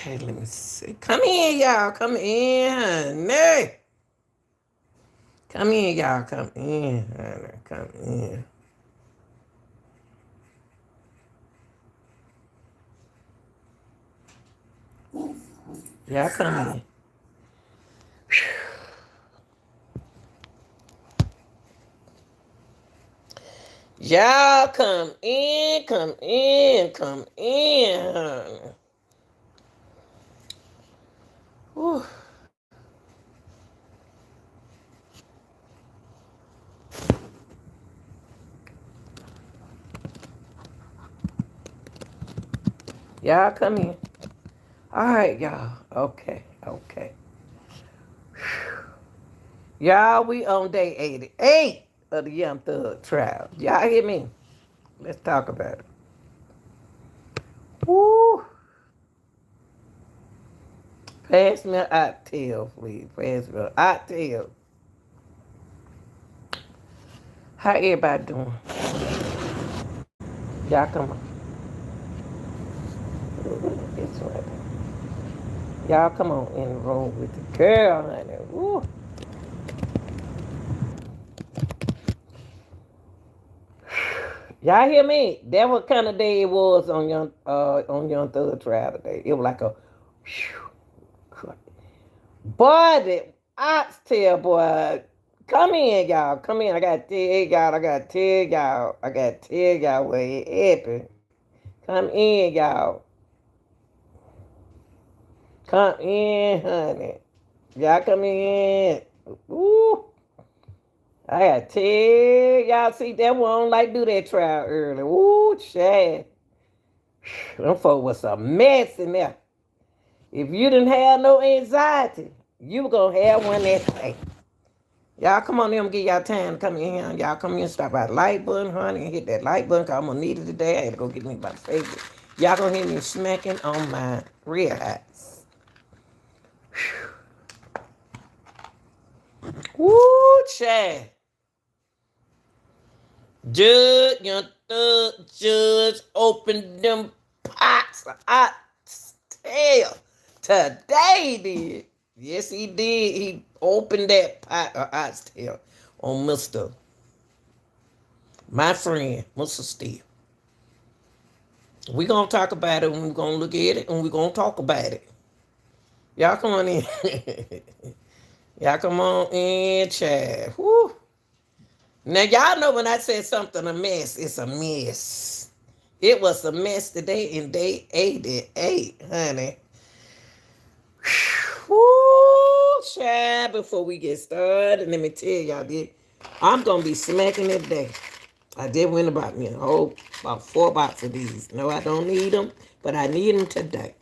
Okay, let me see. Come in, y'all. Come in, honey. Come in, y'all. Come in, honey. Come in. Y'all come in. Y'all come in, come in, come in, honey. Whew. Y'all come in. All right, y'all. Okay, okay. Y'all, we on day 88 of the Young Thug trial. Y'all hear me? Let's talk about it. Woo! Pass me an oxtail, please. Pass me an oxtail. How everybody doing? Y'all come on. It's right. Y'all come on in the room with the girl, honey. Woo! Y'all hear me? That what kind of day it was on Young Thug trial today. It was like a whew, boy, the oxtail boy. Come in, y'all. Come in. I got to tell y'all. I got to tell y'all. I got to tell y'all what it happened. Come in, y'all. Come in, honey. Y'all come in. Ooh. I got to tell y'all. See, that one don't like do that trial early. Ooh, Chad. Them folk was a mess in there. If you didn't have no anxiety, you were going to have one that day. Y'all come on in and get y'all time to come in here. Y'all come in and stop by the like button, honey, and hit that like button because I'm going to need it today. I had to go get me my favorite. Y'all going to hear me smacking on my real hats. Woo, Chad. Judge, young thug, judge, open them pots of oxtail. Today, he did. Yes, he did. He opened that pot of oxtail on Mr. My friend, Mr. Steve. We're going to talk about it, and we're going to look at it, and we're going to talk about it. Y'all come on in. Y'all come on in, Chad. Woo. Now, y'all know when I said something a mess, it's a mess. It was a mess today in day 88, honey. Woo, Chad, before we get started, let me tell y'all this. I'm going to be smacking it today. I did win about me about 4 boxes of these. No, I don't need them, but I need them today.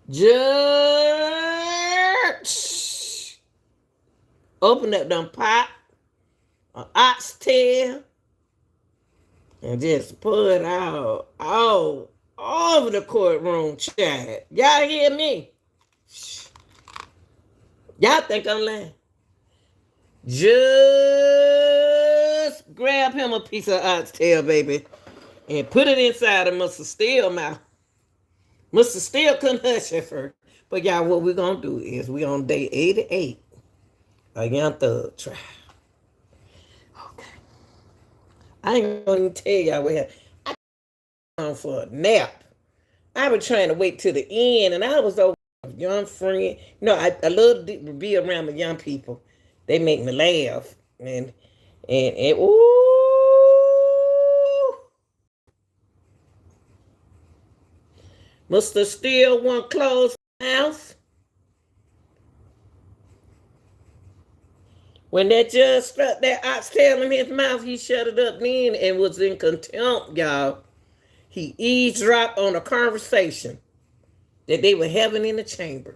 Just open up them pot, an oxtail, and just put out all over the courtroom, Chad. Y'all hear me? Y'all think I'm lying? Just grab him a piece of oxtail, baby, and put it inside of Mr. Steele's mouth. Mr. Steele couldn't hush at first. But y'all, what we're going to do is we on day 88, a Young Thug trial. Okay. I ain't going to tell y'all what happened. I on for a nap. I was trying to wait till the end, and I was over with a young friend. You know, I love to be around the young people. They make me laugh. And ooh, Mr. Steele won't close the house. When that judge stuck that oxtail in his mouth, he shut it up then and was in contempt, y'all. He eavesdropped on a conversation that they were having in the chamber.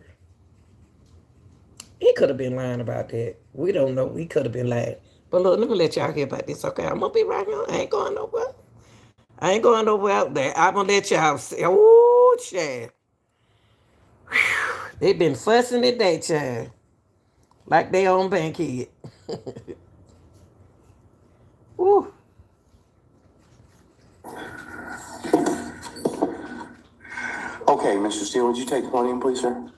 He could have been lying about that. We don't know. He could have been lying. But look, let me let y'all hear about this, okay? I'm going to be right here. I ain't going nowhere. I ain't going nowhere out there. I'm going to let y'all see. Oh, Chad. They been fussing today, Chad. Like they on Bankhead. Woo. Okay, Mr. Steele, would you take the podium, please, sir?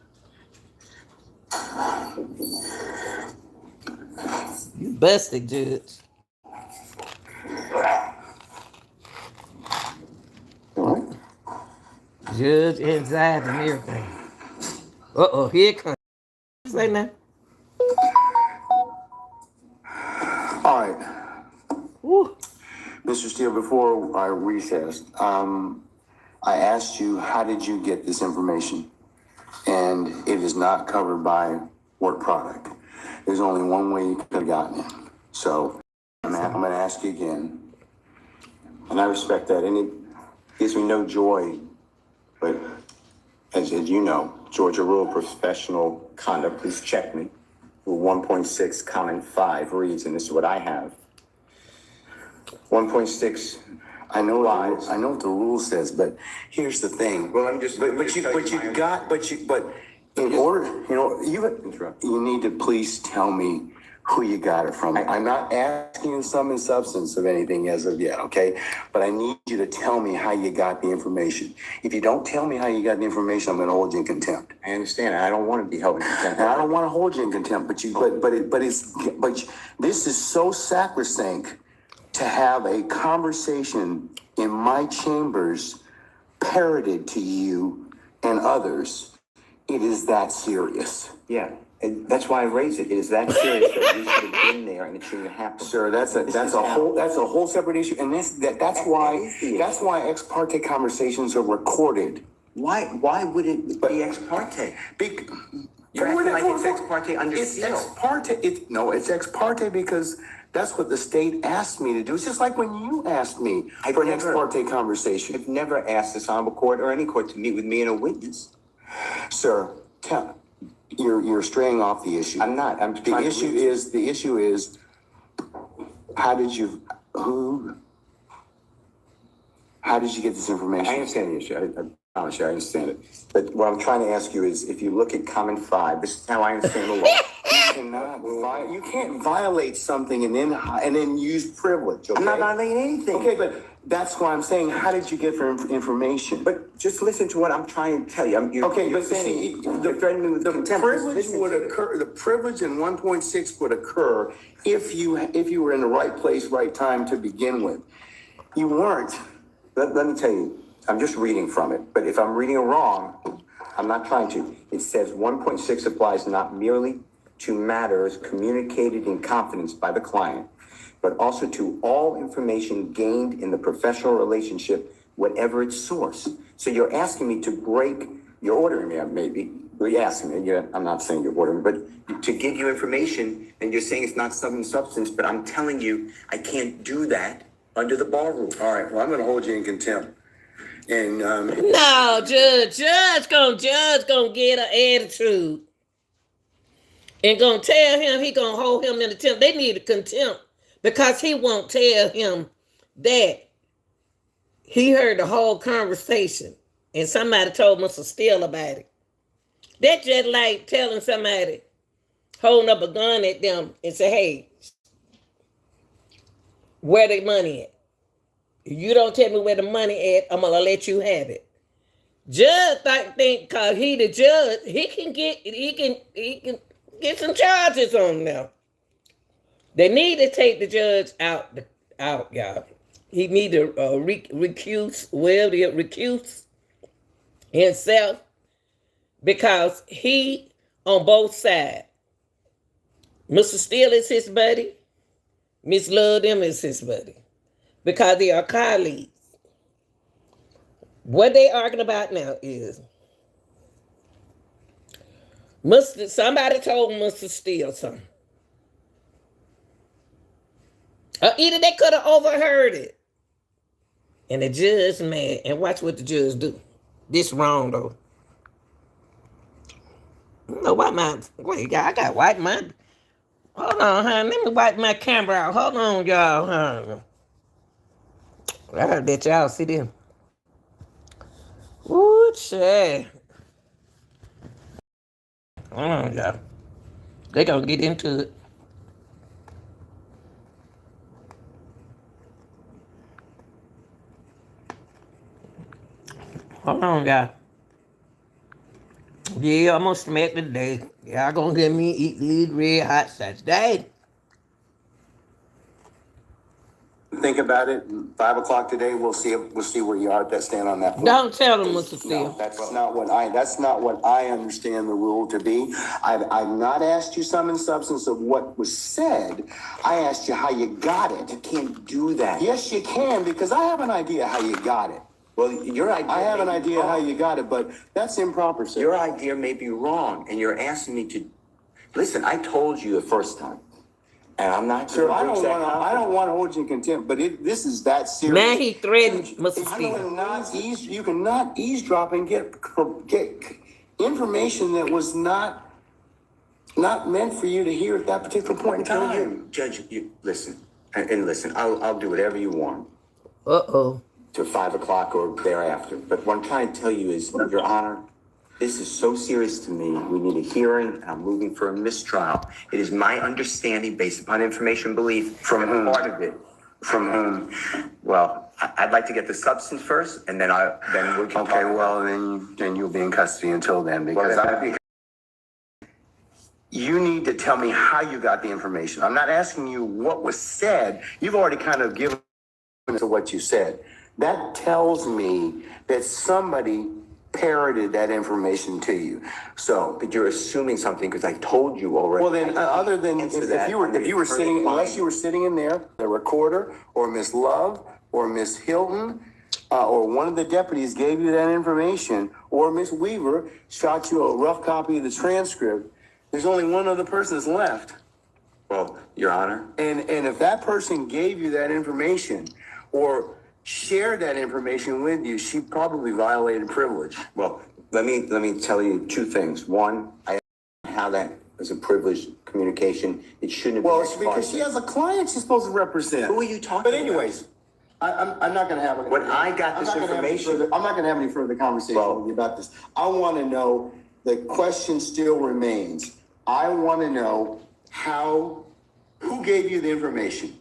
You busted, Judge. All right. Judge anxiety and everything. Here it comes. Say now. All right. Woo. Mr. Steele, before I recessed, I asked you, how did you get this information? And it is not covered by work product. There's only one way you could have gotten it. So I'm going to ask you again. And I respect that. And it gives me no joy. But as you know, Georgia Rule of Professional Conduct, please check me. Rule 1.6, comment 5 reads, and this is what I have. 1.6. I know what the rule says, but here's the thing. Well, I'm just. But in order, you need to please tell me who you got it from. I'm not asking you sum and substance of anything as of yet, okay? But I need you to tell me how you got the information. If you don't tell me how you got the information, I'm going to hold you in contempt. I understand. I don't want to be held in contempt. And I don't want to hold you in contempt, but this is so sacrosanct to have a conversation in my chambers parroted to you and others. It is that serious. Yeah, and that's why I raised it. It is that serious that we should have been there and it shouldn't have happened. Sir, that's a whole separate issue, and that's why ex parte conversations are recorded. Why would it be ex parte? You're acting like it's ex parte under seal. It's ex parte. It's ex parte because that's what the state asked me to do. It's just like when you asked me for an ex parte conversation. I've never asked this honorable court or any court to meet with me and a witness. Sir, you're straying off the issue. I'm not. The issue is how did you get this information? I understand the issue. I promise you, I understand it. But what I'm trying to ask you is, if you look at comment 5, this is how I understand the law. You can't violate something and then use privilege. Okay? I'm not violating anything. Okay, but that's why I'm saying, how did you get information? But just listen to what I'm trying to tell you. The privilege would occur. The privilege in 1.6 would occur if you were in the right place, right time to begin with. You weren't. Let me tell you. I'm just reading from it. But if I'm reading it wrong, I'm not trying to. It says 1.6 applies not merely to matters communicated in confidence by the client, but also to all information gained in the professional relationship, whatever its source. So you're asking me to break, you're ordering me, maybe. You're asking me, I'm not saying you're ordering me, but to give you information, and you're saying it's not some substance, but I'm telling you I can't do that under the bar rule. All right, well, I'm going to hold you in contempt. And no, judge gonna get an attitude and gonna tell him he gonna hold him in contempt. They need a contempt because he won't tell him that he heard the whole conversation and somebody told Mr. Steele about it. That's just like telling somebody holding up a gun at them and say, "Hey, where the money at? If you don't tell me where the money at, I'm gonna let you have it." Judge think cause he the judge, he can get some charges on now. They need to take the judge out, y'all. He need to recuse himself because he on both sides. Mr. Steele is his buddy. Miss Love them is his buddy. Because they are colleagues. What they arguing about now is somebody told Mr. Steele something. Or either they could have overheard it. And the judge mad. And watch what the judge do. This wrong though. No, wait, y'all, I got wipe my. Hold on, honey. Let me wipe my camera out. Hold on, y'all, honey. I heard that y'all see them. Ooh, shit. Hold on, y'all. They gonna get into it. Hold on, y'all. Yeah, I'm gonna smack today. Y'all gonna get me eat these red hot shots. Dad. Think about it. 5 o'clock today. We'll see. We'll see where you are at that stand on that point. Don't tell them, Mr. No, Steele. that's not what I. That's not what I understand the rule to be. I've not asked you sum and substance of what was said. I asked you how you got it. You can't do that. Yes, you can, because I have an idea how you got it. Well, your idea. I have an idea how you got it, but that's improper, sir. Your idea may be wrong, and you're asking me to listen. I told you the first time, and I'm not. Sir, I don't want to hold you in contempt, but this is that serious. Now he threatened Mr. You cannot eavesdrop and get information that was not meant for you to hear at that particular point in time. Judge, you listen and listen. I'll do whatever you want. Uh-oh. To 5 o'clock or thereafter. But what I'm trying to tell you is, Your Honor, this is so serious to me. We need a hearing, and I'm moving for a mistrial. It is my understanding, based upon information belief, From whom? part of it. From whom? Well, I'd like to get the substance first, and then we can. Okay, well, then you'll be in custody until then, because you need to tell me how you got the information. I'm not asking you what was said. You've already kind of given to what you said. That tells me that somebody parroted that information to you. So, But you're assuming something because I told you already. well, then, other than if you were sitting, unless you were sitting in there, the recorder or Miss Love or Miss Hilton or one of the deputies gave you that information, or Miss Weaver shot you a rough copy of the transcript, there's only one other person that's left. Well, Your Honor. And if that person gave you that information or shared that information with you, she probably violated privilege. Well, let me tell you two things. One, how that was a privileged communication. It shouldn't have been. Well, it's because she has a client she's supposed to represent. Who are you talking But about? anyways, I'm not going to have When I got this information. I'm not going to have any further conversation Well, with you about this. I want to know, the question still remains. I want to know who gave you the information?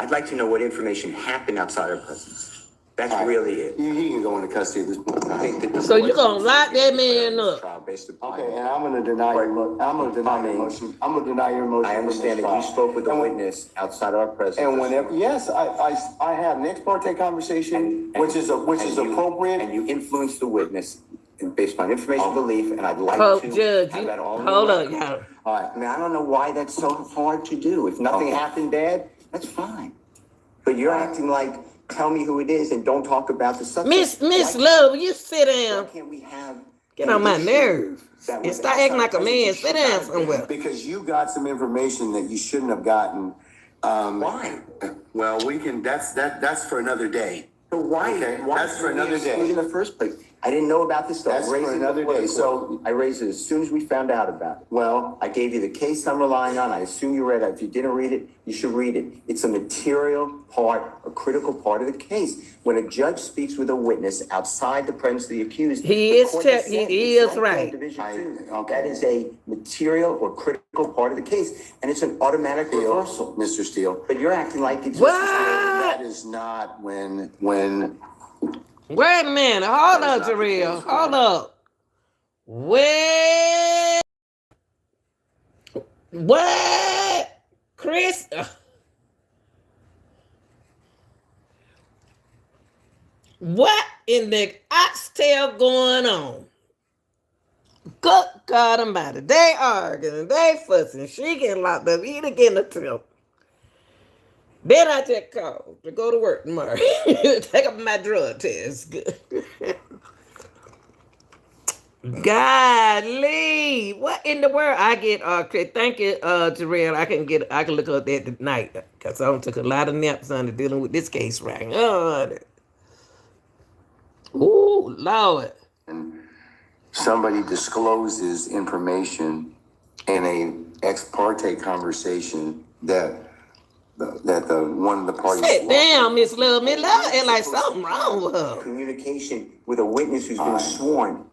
I'd like to know what information happened outside our presence. That's All right. really it. He can go into custody at this point. I think that So you're gonna lock that man up? Based upon Okay, and I'm going to deny your motion. I'm going to deny your motion. I'm going to deny your motion. I understand that you spoke with a witness outside our presence. And whenever, yes, I have an ex parte conversation, which is appropriate. And you influenced the witness based on information belief, and I'd like Oh, to Judge, have that all. hold up, y'all. All right. I mean, I don't know why that's so hard to do. If nothing happened bad, that's fine. But you're acting like, tell me who it is and don't talk about the subject. Miss Love, you sit Why down. can't we have Get on my nerves. that And was start acting like a outside man. presence? Sit down somewhere. Because you got some information that you shouldn't have gotten. Why? Well, that's for another day. So why? Okay, Why that's for another day. In the first place, I didn't know about this stuff. That's for another day. So I raised it as soon as we found out about it. well, I gave you the case I'm relying on. I assume you read it. If you didn't read it, you should read it. It's a material part, a critical part of the case. When a judge speaks with a witness outside the presence of the accused, He the is court te- has said he it's is like right. Division I- 2. okay. That is a material or critical part of the case, and it's an automatic reversal. Mr. Steele, But you're acting like it's What? that is not when Wait a minute. Hold up, Jarrell. Hold up. Wait. What? Chris? What in the oxtail going on? Good God Almighty. They arguing. They fussing. She getting locked up. He getting a trip. Then I just called to go to work tomorrow. Take up my drug test. Good. Golly, what in the world? I get Chris. Thank you, Jarrell. I can look up that tonight because I took a lot of naps under dealing with this case right now. Ooh, Lord. somebody discloses information in a ex parte conversation that the one of the parties. Sit down, Miss Love. Miss Love ain't like something wrong with her. Communication with a witness who's been sworn.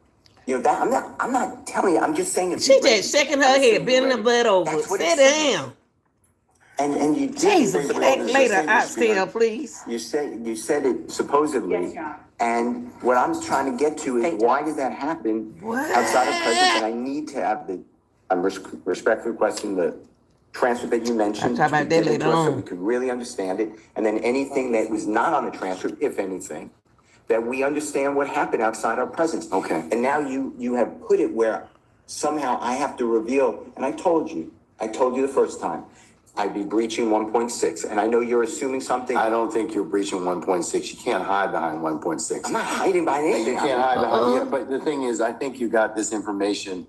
You know that I'm not telling you. I'm just saying. She just shaking her head, bending her butt over. Sit down. And you did. Jesus, later, Oxtail, please. You said it supposedly. Yes, John. And what I'm trying to get to is why did that happen outside of presence? And I need to have I'm respectfully requesting the transcript that you mentioned. I'll talk about that later So on. we could really understand it. And then anything that was not on the transcript, if anything, that we understand what happened outside our presence. Okay. And now you have put it where somehow I have to reveal, and I told you the first time, I'd be breaching 1.6. And I know you're assuming something. I don't think you're breaching 1.6. You can't hide behind 1.6. I'm not hiding behind anything. You can't hide behind it. But the thing is, I think you got this information.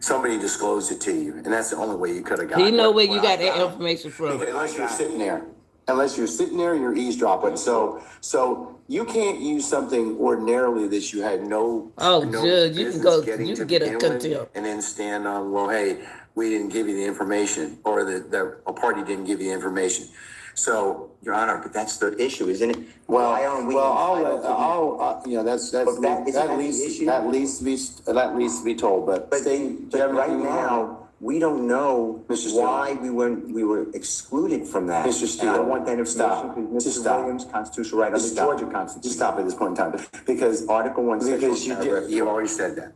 Somebody disclosed it to you, and that's the only way you could have got it. He know where you got that information from. Unless you're sitting there. You're eavesdropping. So you can't use something ordinarily that you had no. Oh, no Judge, you can business go. getting You to can get a begin with, contempt. and then stand on, well, hey, we didn't give you the information, or a party didn't give you the information. So, Your Honor, but that's the issue, isn't it? well, Why aren't we I'll entitled to- that needs to be told. But right now, we don't know Mr. Steele. why we were excluded from that. Mr. Steele, And I want that stop. information because Just Mr. stop. Williams' constitutional right under Just the stop. Georgia Constitution. Just stop at this point in time, because Article 1, Section because paragraph you've 4. already said that.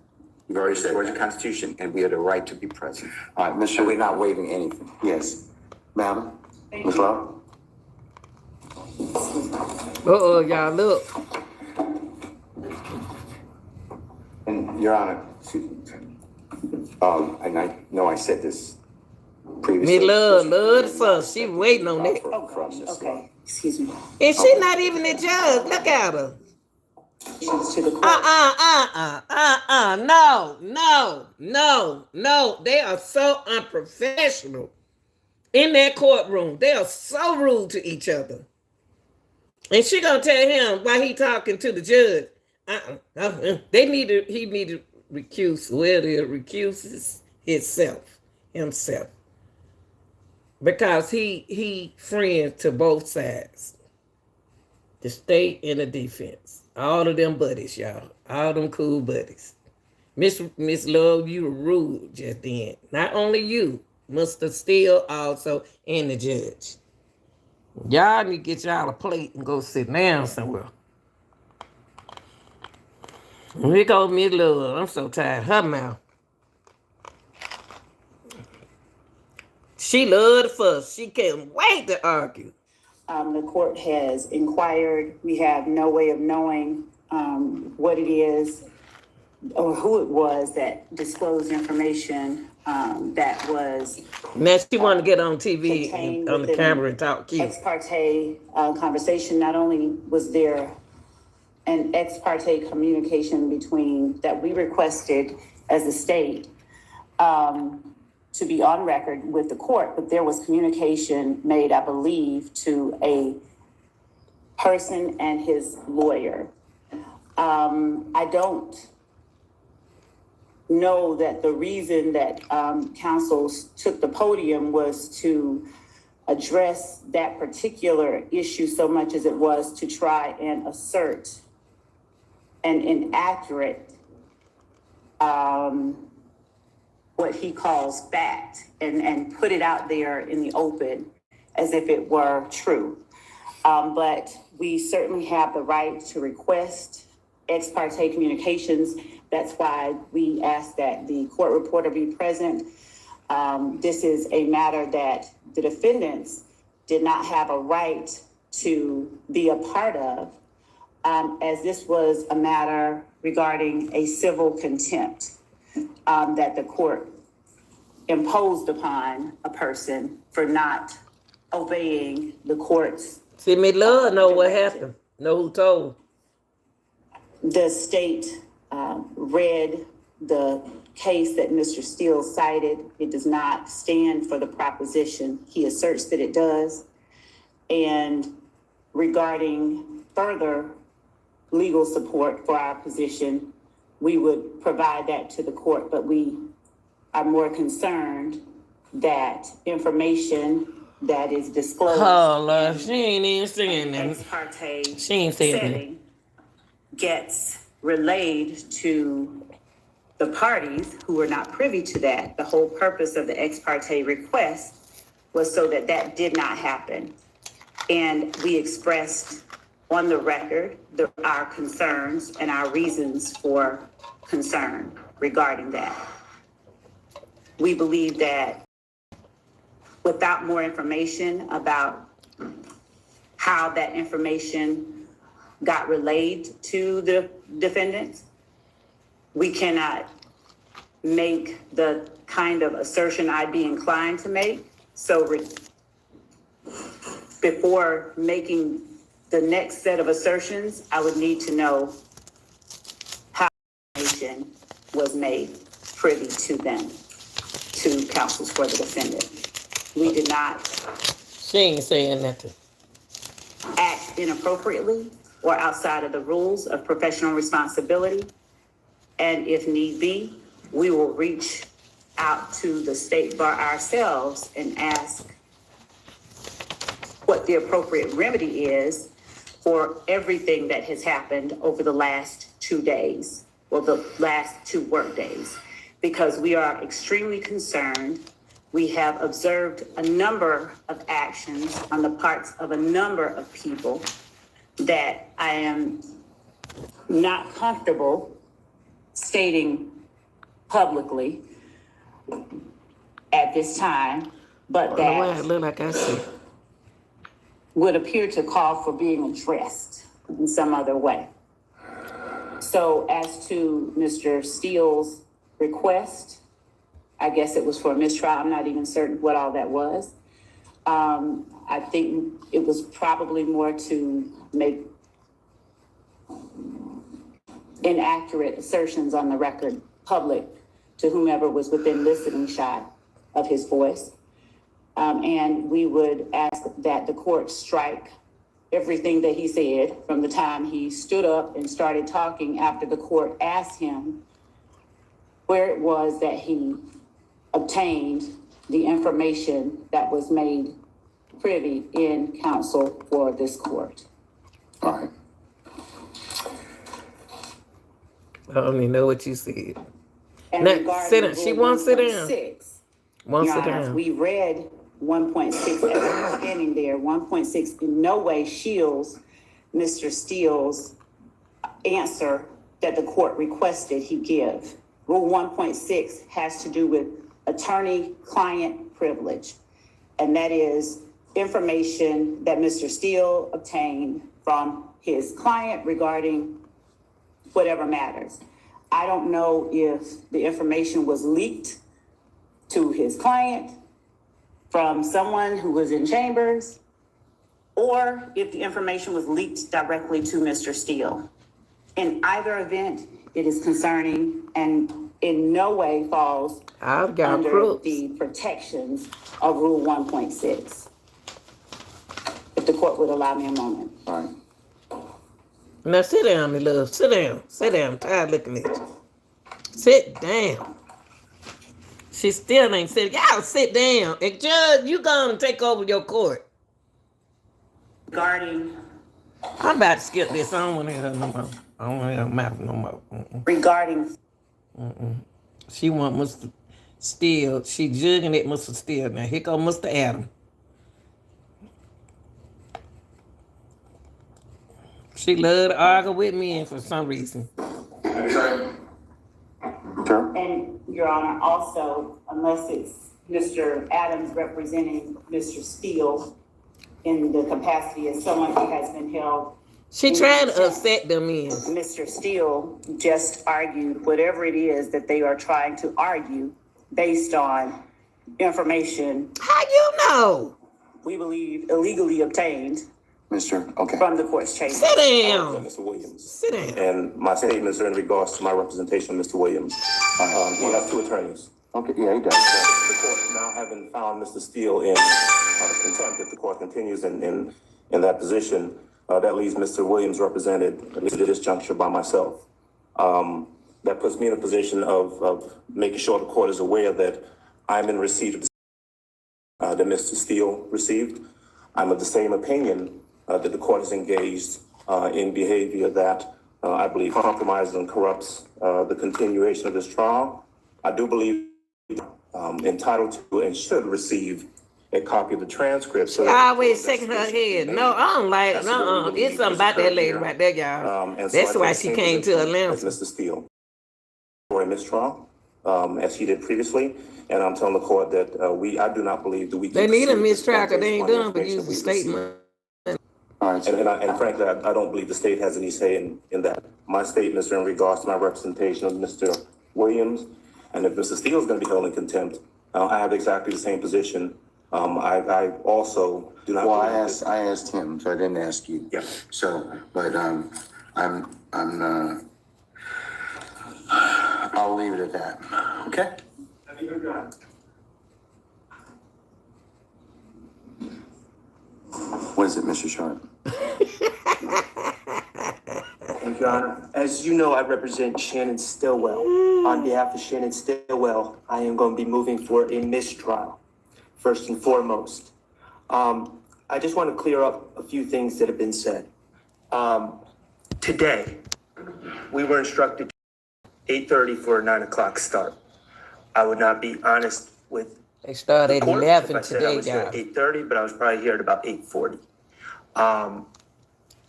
You've The already said Georgia that. Constitution, and we have the right to be present. All right, Mr. And we're not waiving anything. Yes, madam, Ms. Love. Y'all look. And Your Honor, and I know I said this previously. Me love the son. She waiting on that. From Ms. Love. Okay, excuse me. And she not even the judge. Look at her. To the court. No. They are so unprofessional in that courtroom. They are so rude to each other. And she gonna tell him why he talking to the judge. He need to recuse. Well, he recuses himself. Because he friends to both sides. The state and the defense. All of them buddies, y'all. All them cool buddies. Miss Love, you were rude just then. Not only you, Mr. Steele also, and the judge. Y'all need to get y'all a plate and go sit down somewhere. Here goes Miss Love. I'm so tired. Her mouth. She loved the fuss. She can't wait to argue. The court has inquired. We have no way of knowing what it is or who it was that disclosed information that was Now she want to get on TV contained and on the within camera and talk cute. ex parte conversation. Not only was there an ex parte communication between that we requested as a state to be on record with the court, but there was communication made, I believe, to a person and his lawyer. I don't know that the reason that counsels took the podium was to address that particular issue so much as it was to try and assert an inaccurate what he calls fact and put it out there in the open as if it were true. But we certainly have the right to request ex parte communications. That's why we ask that the court reporter be present. This is a matter that the defendants did not have a right to be a part of, as this was a matter regarding a civil contempt that the court imposed upon a person for not obeying the court's. See, me love know what happened. Know who told. The state read the case that Mr. Steele cited. It does not stand for the proposition. He asserts that it does. And regarding further legal support for our position, we would provide that to the court, but we are more concerned that information that is disclosed. Oh, Lord, she ain't even saying Ex that. parte She ain't saying that. setting gets relayed to the parties who are not privy to that. The whole purpose of the ex parte request was so that that did not happen. And we expressed on the record our concerns and our reasons for concern regarding that. We believe that without more information about how that information got relayed to the defendants, we cannot make the kind of assertion I'd be inclined to make. So before making the next set of assertions, I would need to know how information was made privy to them, to counsels for the defendant. We did not She ain't saying nothing. act inappropriately or outside of the rules of professional responsibility. And if need be, we will reach out to the state bar ourselves and ask what the appropriate remedy is for everything that has happened over the last 2 days, or the last 2 work days, because we are extremely concerned. We have observed a number of actions on the parts of a number of people that I am not comfortable stating publicly at this time, but The way I that look like I said. would appear to call for being addressed in some other way. So as to Mr. Steele's request, I guess it was for a mistrial. I'm not even certain what all that was. I think it was probably more to make inaccurate assertions on the record public to whomever was within listening shot of his voice. And we would ask that the court strike everything that he said from the time he stood up and started talking after the court asked him where it was that he obtained the information that was made privy in counsel for this court. All right. I don't even know what you said. And Now, regarding sit down. She Rule won't sit down. 1.6, Won't Your sit Honor, down. we read 1.6 as we were standing there. 1.6 in no way shields Mr. Steele's answer that the court requested he give. Rule 1.6 has to do with attorney-client privilege, and that is information that Mr. Steele obtained from his client regarding whatever matters. I don't know if the information was leaked to his client from someone who was in chambers, or if the information was leaked directly to Mr. Steele. In either event, it is concerning and in no way falls I've got under crooks. the protections of Rule 1.6. If the court would allow me a moment. All right. Now sit down, my love. Sit down. Sit down. I'm tired looking at you. Sit down. She still ain't sitting. Y'all sit down. And Judge, you gonna take over your court. Regarding I'm about to skip this. I don't want to hear her no more. I don't want to hear her mouth no more. regarding She want Mr. Steele. She jugging at Mr. Steele. Now here go Mr. Adam. She love to argue with me for some reason. Sure. And, Your Honor, also, unless it's Mr. Adams representing Mr. Steele in the capacity as someone who has been held. She trying to upset them in. Mr. Steele just argued whatever it is that they are trying to argue based on information How you know? we believe illegally obtained Mr. Okay. from the court's chamber. Sit down. Mr. Williams. Sit down. And my statements are in regards to my representation of Mr. Williams. He has 2 attorneys. Okay, yeah, he does. The court now having found Mr. Steele in contempt, if the court continues in that position, that leaves Mr. Williams represented, at least at this juncture, by myself. That puts me in a position of making sure the court is aware that I'm in receipt of the that Mr. Steele received. I'm of the same opinion that the court is engaged in behavior that I believe compromises and corrupts the continuation of this trial. I do believe entitled to and should receive a copy of the transcript. So I always shaking her head. No, I don't like it. That's what we No, believe it's something has about that occurred lady here. right there, y'all. And so That's I why take the she same came to position Atlanta. as Mr. Steele for a mistrial, as he did previously. And I'm telling the court that I do not believe that we can They need a proceed at this mistrial point because they based ain't upon the done but information use the we've received. statement. All right, And frankly, I don't believe the state has any say in that. My statements are in regards to my representation of Mr. Williams. And if Mr. Steele is going to be held in contempt, I have exactly the same position. I also do not. well, believe I asked him, so I didn't ask you. Yeah. So, but I'll leave it at that. Okay. What is it, Mr. Sharp? Thank you, Your Honor. As you know, I represent Shannon Stillwell. On behalf of Shannon Stillwell, I am going to be moving for a mistrial, first and foremost. I just want to clear up a few things that have been said. Today, we were instructed 8:30 for a 9 o'clock start. I would not be honest with They started the at court if 11 I said I today, was here at y'all. 8:30, but I was probably here at about 8:40.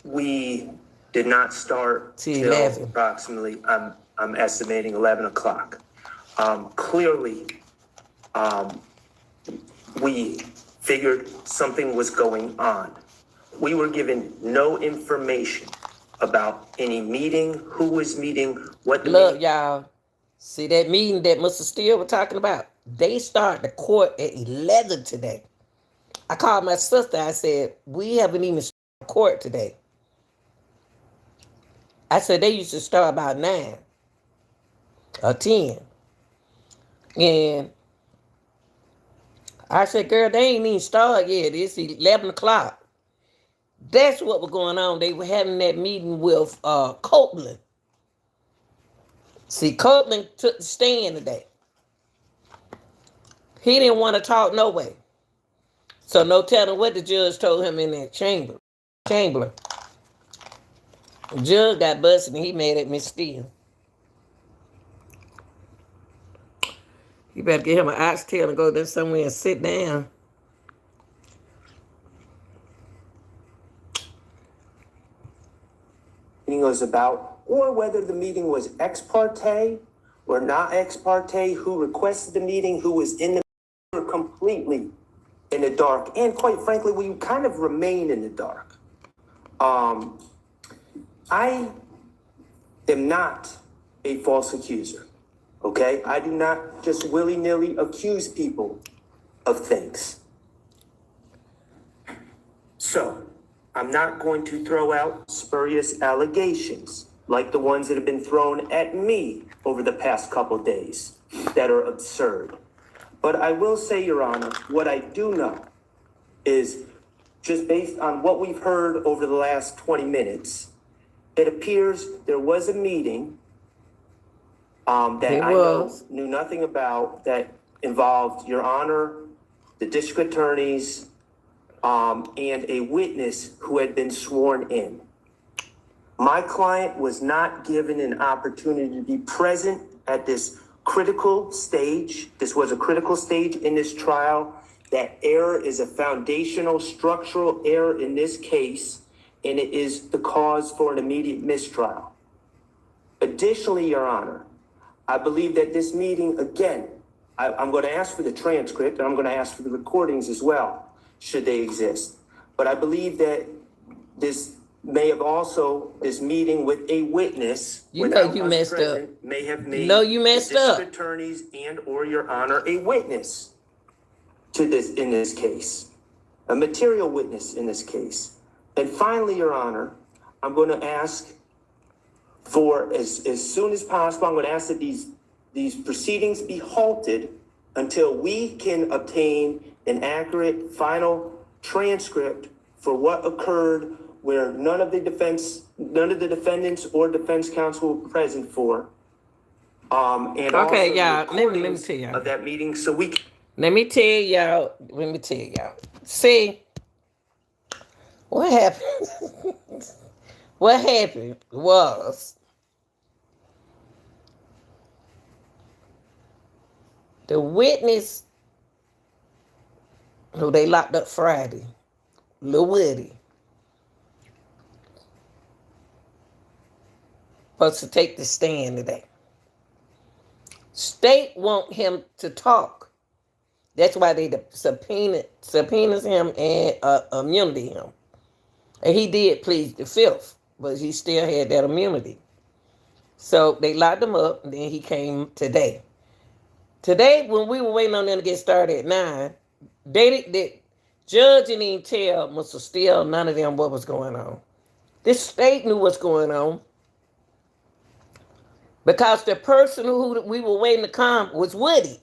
We did not start See, till 11. approximately, I'm estimating 11 o'clock. Clearly, we figured something was going on. We were given no information about any meeting, who was meeting, what the Look, meeting. y'all. See that meeting that Mr. Steele was talking about? They start the court at 11 today. I called my sister. I said, we haven't even started court today. I said, they used to start about 9 or 10. And I said, girl, they ain't even started yet. It's 11 o'clock. That's what was going on. They were having that meeting with Copeland. See, Copeland took the stand today. He didn't want to talk no way. So no telling what the judge told him in that chamber. The judge got busted and he made at Miss Steele. You better get him an oxtail and go there somewhere and sit down. Meeting was about, or whether the meeting was ex parte or not ex parte, who requested the meeting, who was in the meeting, we were completely in the dark. And quite frankly, we kind of remain in the dark. I am not a false accuser, okay? I do not just willy-nilly accuse people of things. So, I'm not going to throw out spurious allegations like the ones that have been thrown at me over the past couple days that are absurd. But I will say, Your Honor, what I do know is just based on what we've heard over the last 20 minutes, it appears there was a meeting that I knew nothing about that involved Your Honor, the district attorneys, and a witness who had been sworn in. My client was not given an opportunity to be present at this critical stage. This was a critical stage in this trial. That error is a foundational structural error in this case, and it is the cause for an immediate mistrial. Additionally, Your Honor, I believe that this meeting, again, I'm going to ask for the transcript and I'm going to ask for the recordings as well, should they exist. But I believe that this may have also, this meeting with a witness, You know you messed up. may have made you messed the up. district attorneys and or Your Honor a witness to this in this case, a material witness in this case. And finally, Your Honor, I'm going to ask for as soon as possible, I'm going to ask that these proceedings be halted until we can obtain an accurate final transcript for what occurred where none of the defendants or defense counsel were present for. And Okay, also y'all, let me recordings tell y'all. of that meeting so we can. Let me tell y'all. See, what happened? What happened was the witness who they locked up Friday, Lil Woody, supposed to take the stand today. State want him to talk. That's why they subpoenas him and immunity him. And he did plead the fifth, but he still had that immunity. So they locked him up, and then he came today. Today, when we were waiting on them to get started at 9, the judge didn't even tell Mr. Steele, none of them, what was going on. This state knew what's going on. Because the person who we were waiting to come was Woody.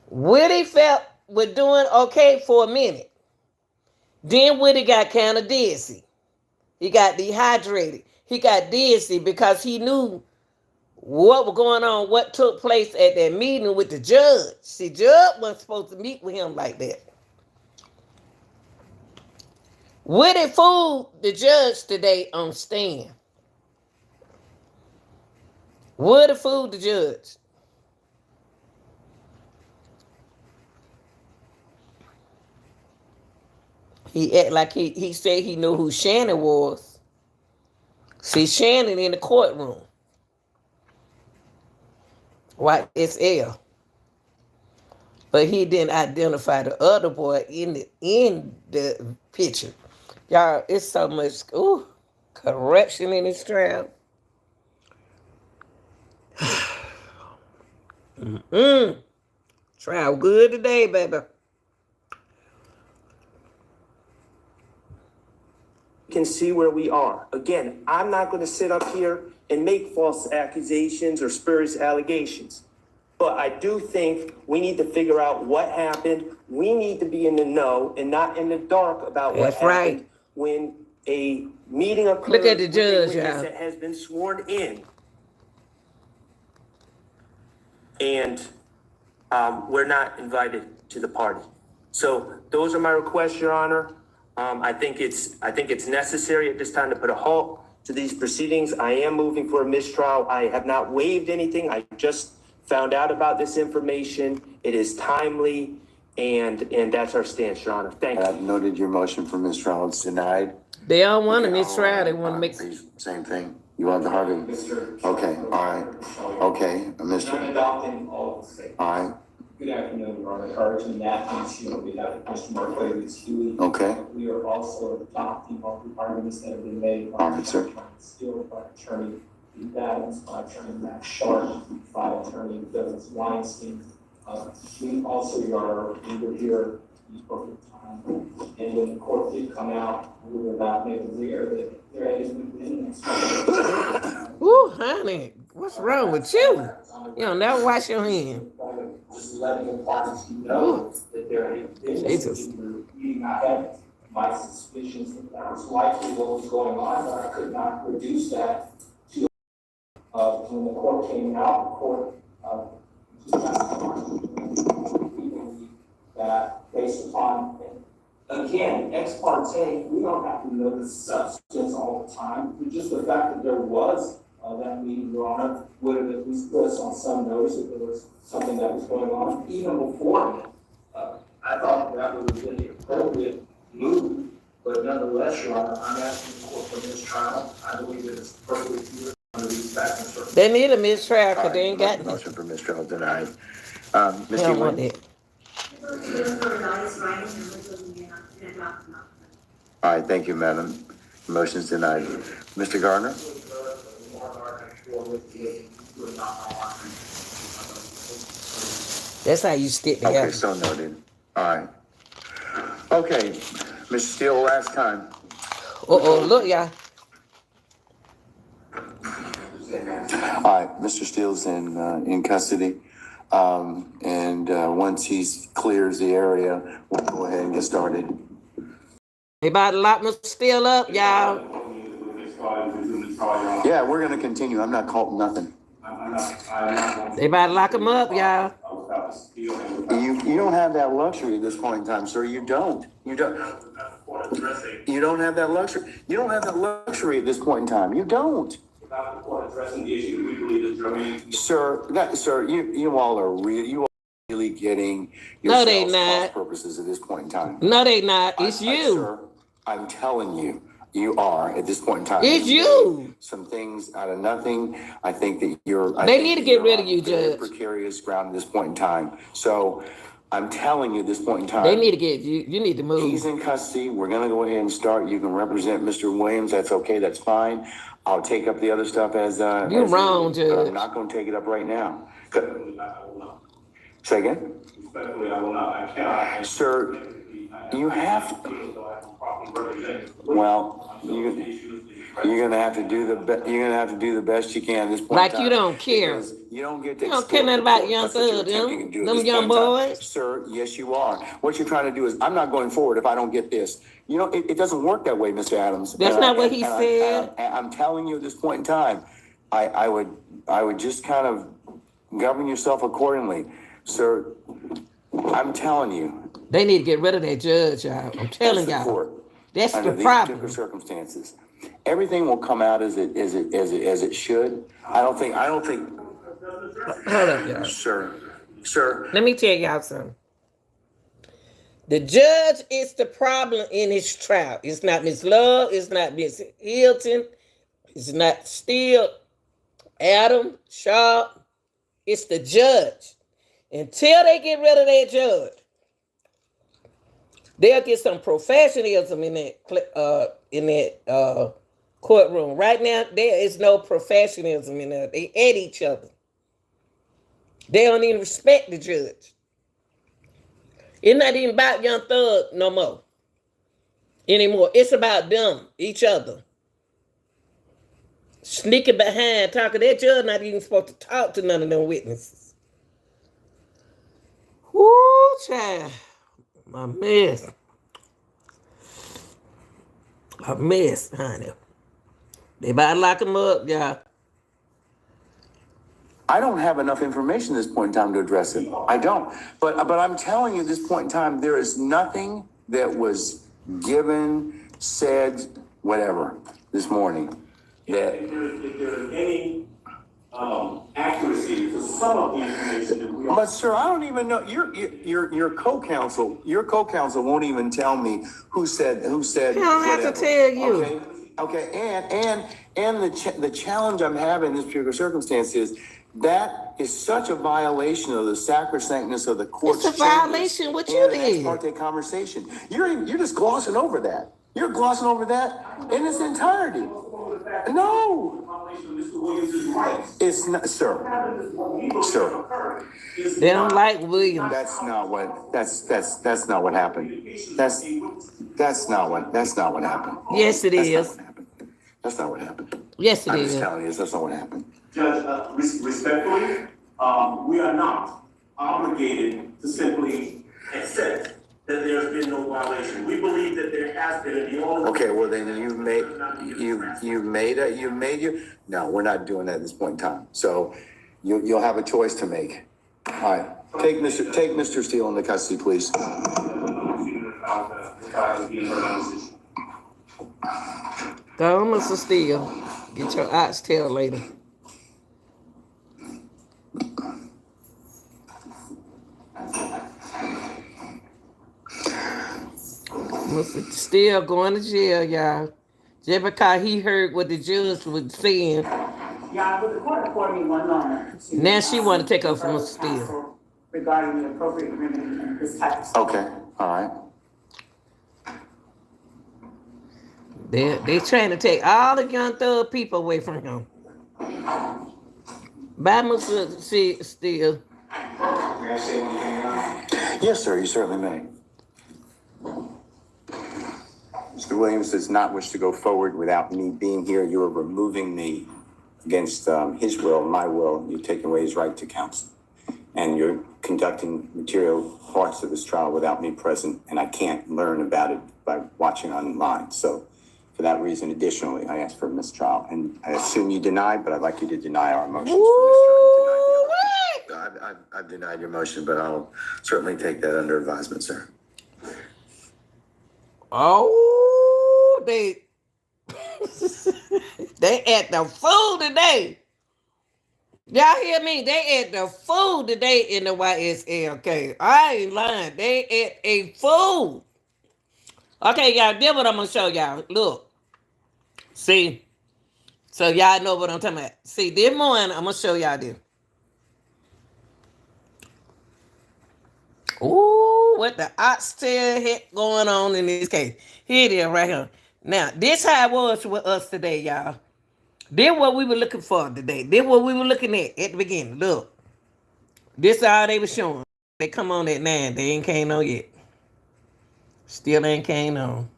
Woody felt we're doing okay for a minute. Then Woody got kind of dizzy. He got dehydrated. He got dizzy because he knew what was going on, what took place at that meeting with the judge. See, judge wasn't supposed to meet with him like that. Woody fooled the judge today on stand. Woody fooled the judge. He act like he said he knew who Shannon was. See, Shannon in the courtroom. White SL. But he didn't identify the other boy in the picture. Y'all, it's so much corruption in this trial. Trial good today, baby. Can see where we are. Again, I'm not going to sit up here and make false accusations or spurious allegations. But I do think we need to figure out what happened. We need to be in the know and not in the dark about what happened when a meeting occurs. Look at the judge, that has been sworn in. And we're not invited to the party. So those are my requests, Your Honor. I think it's necessary at this time to put a halt to these proceedings. I am moving for a mistrial. I have not waived anything. I just found out about this information. It is timely, and that's our stance, Your Honor. Thank you. I've noted your motion for mistrial. It's denied. They don't want a mistrial. They want to make Same thing. You want the Harvey? Okay, all right. Okay, Mr. I'm adopting all of the statements. All right. Good afternoon, Your Honor. Arjun Atkins here on behalf of Mr. Mark Davis Huey. Okay. We are also adopting all the arguments that have been made by All right, sir. Attorney Steele, by Attorney Pete Adams, by Attorney Matt Sharp, by Attorney Douglas Weinstein. We also, Your Honor, we were here the appropriate time. And when the court did come out, we were about making clear that there has been an ooh, honey, what's wrong with you? You don't never wash your hands. just letting the parties know that there had been Jesus. meeting. I had my suspicions that that was likely what was going on, but I could not reduce that to when the court came out, the court we believe that based upon, again, ex parte, we don't have to know the substance all the time, but just the fact that there was that meeting, Your Honor, would have at least put us on some notice if there was something that was going on, even before. I thought that would have been the appropriate move, but nonetheless, Your Honor, I'm asking the court for this trial. I believe that it's appropriate here under these facts and circumstances. They need a mistrial because they ain't got it. Motion for mistrial denied. They don't Mr. want Ewing? it. All right, thank you, madam. Motion's denied. Mr. Gardner? That's how you stick together. Okay, so noted. All right. Okay, Mr. Steele, last time. Look, y'all. All right, Mr. Steele's in custody. And once he clears the area, we'll go ahead and get started. They about to lock Mr. Steele up, y'all. Yeah, we're gonna continue. I'm not calling nothing. They about to lock him up, y'all. You don't have that luxury at this point in time, sir. You don't. You don't have that luxury. You don't have that luxury at this point in time. You don't. Without the court addressing the issue, we believe is germane. Sir, you all are real. You really getting No, they yourselves cross not. purposes at this point in time. No, they not. It's you. Sir, I'm telling you, you are at this point in time. It's You you. made some things out of nothing. I think that you're. They need to get rid of you, very Judge. precarious ground at this point in time. So I'm telling you, at this point in time, They need to get you. You need to move. he's in custody. We're gonna go ahead and start. You can represent Mr. Williams. That's okay. That's fine. I'll take up the other stuff as You're wrong, needed, but Judge. I'm not going to take it up right now. Say again, Respectfully, I will not, I cannot. sir. You have. Well, you're gonna have to do you're gonna have to do the best you can at this point. Like in time, you don't care. because you don't get to. You don't care nothing about young thugs, them young boys. Sir, yes, you are. What you're trying to do is, I'm not going forward if I don't get this. You know, it doesn't work that way, Mr. Adams. That's not what he said. I'm telling you at this point in time, I would just kind of govern yourself accordingly, sir. I'm telling you. They need to get rid of that judge, y'all. I'm telling That's the y'all. court. That's Under the these problem. particular circumstances, everything will come out as it should. I don't think. Hold up, y'all. Sir. Let me tell y'all something. The judge is the problem in his trial. It's not Miss Love. It's not Miss Hilton. It's not Steele, Adam, Sharp. It's the judge. Until they get rid of that judge, they'll get some professionalism in that courtroom. Right now, there is no professionalism in there. They at each other. They don't even respect the judge. It's not even about Young Thug no more. Anymore. It's about them, each other. Sneaking behind, talking. That judge not even supposed to talk to none of them witnesses. Woo, child. A mess. A mess, honey. They about to lock them up, y'all. I don't have enough information at this point in time to address it. I don't. But I'm telling you at this point in time, there is nothing that was given, said, whatever, this morning. That If there's any accuracy to some of the information that we are. But sir, I don't even know. Your co-counsel won't even tell me who said. He don't have to tell you. Okay. And the challenge I'm having in this particular circumstance is that is such a violation of the sacrosanctness of the court's It's a violation. What you did? ex parte conversation. You're just glossing over that. You're glossing over that in its entirety. No. It's not, sir. They don't like Williams. That's not what happened. That's not what happened. Yes, it is. That's not what happened. Yes, it I'm is. just telling you, that's not what happened. Judge, respectfully, we are not obligated to simply accept that there's been no violation. We believe that there has been, and the only. Okay, well then no, we're not doing that at this point in time. So you'll have a choice to make. All right, take Mr. Steele into custody, please. Go on, Mr. Steele. Get your oxtail later. Mr. Steele going to jail, y'all. Just because he heard what the judge was saying. Yeah, would the court afford me one moment? Now she want to take up for Mr. Steele. Regarding the appropriate remedy in this type of stuff. Okay, all right. They trying to take all the Young Thug people away from him. Bye, Mr. Steele. Yes, sir, you certainly may. Mr. Williams does not wish to go forward without me being here. You are removing me against his will, my will. You're taking away his right to counsel. And you're conducting material parts of this trial without me present, and I can't learn about it by watching online. So for that reason, additionally, I asked for a mistrial. And I assume you denied, but I'd like you to deny our motions for mistrial. I've denied your motion, but I'll certainly take that under advisement, sir. Oh, they at the fool today. Y'all hear me? They ate the food today in the YSL. Okay, I ain't lying. They ate a food. Okay, y'all, this what I'm gonna show y'all. Look, see, so y'all know what I'm talking about. See, this morning I'm gonna show y'all this. Ooh, what the oxtail heck going on in this case? Here it is right here. Now, this how it was with us today, y'all. This what we were looking for today. This what we were looking at the beginning. Look, this all they were showing. They come on at 9. They ain't came on yet. Still ain't came on.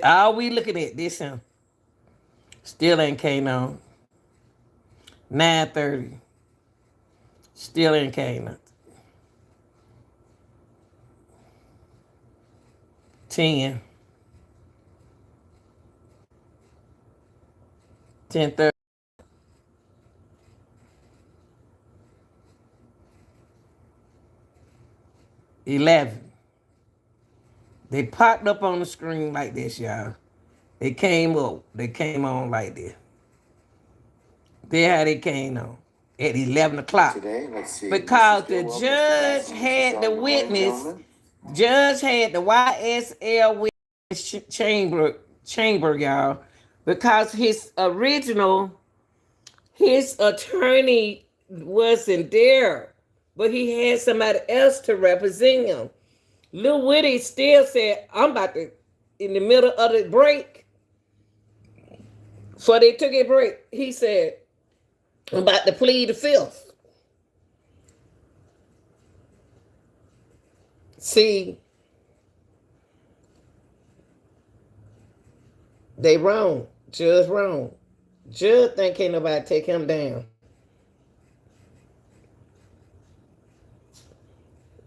All we looking at this him. Still ain't came on. 9:30. Still ain't came on. 10. 10:30. 11. They popped up on the screen like this, y'all. They came up. They came on like this. They how they came on at 11 o'clock. Today, let's see. Because the judge had the witness, judge had the YSL witness chamber, y'all, because his attorney wasn't there, but he had somebody else to represent him. Lil Whitty still said, I'm about to, in the middle of the break, before they took a break, he said, I'm about to plead the fifth. See, they wrong. Judge wrong. Judge think can't nobody take him down.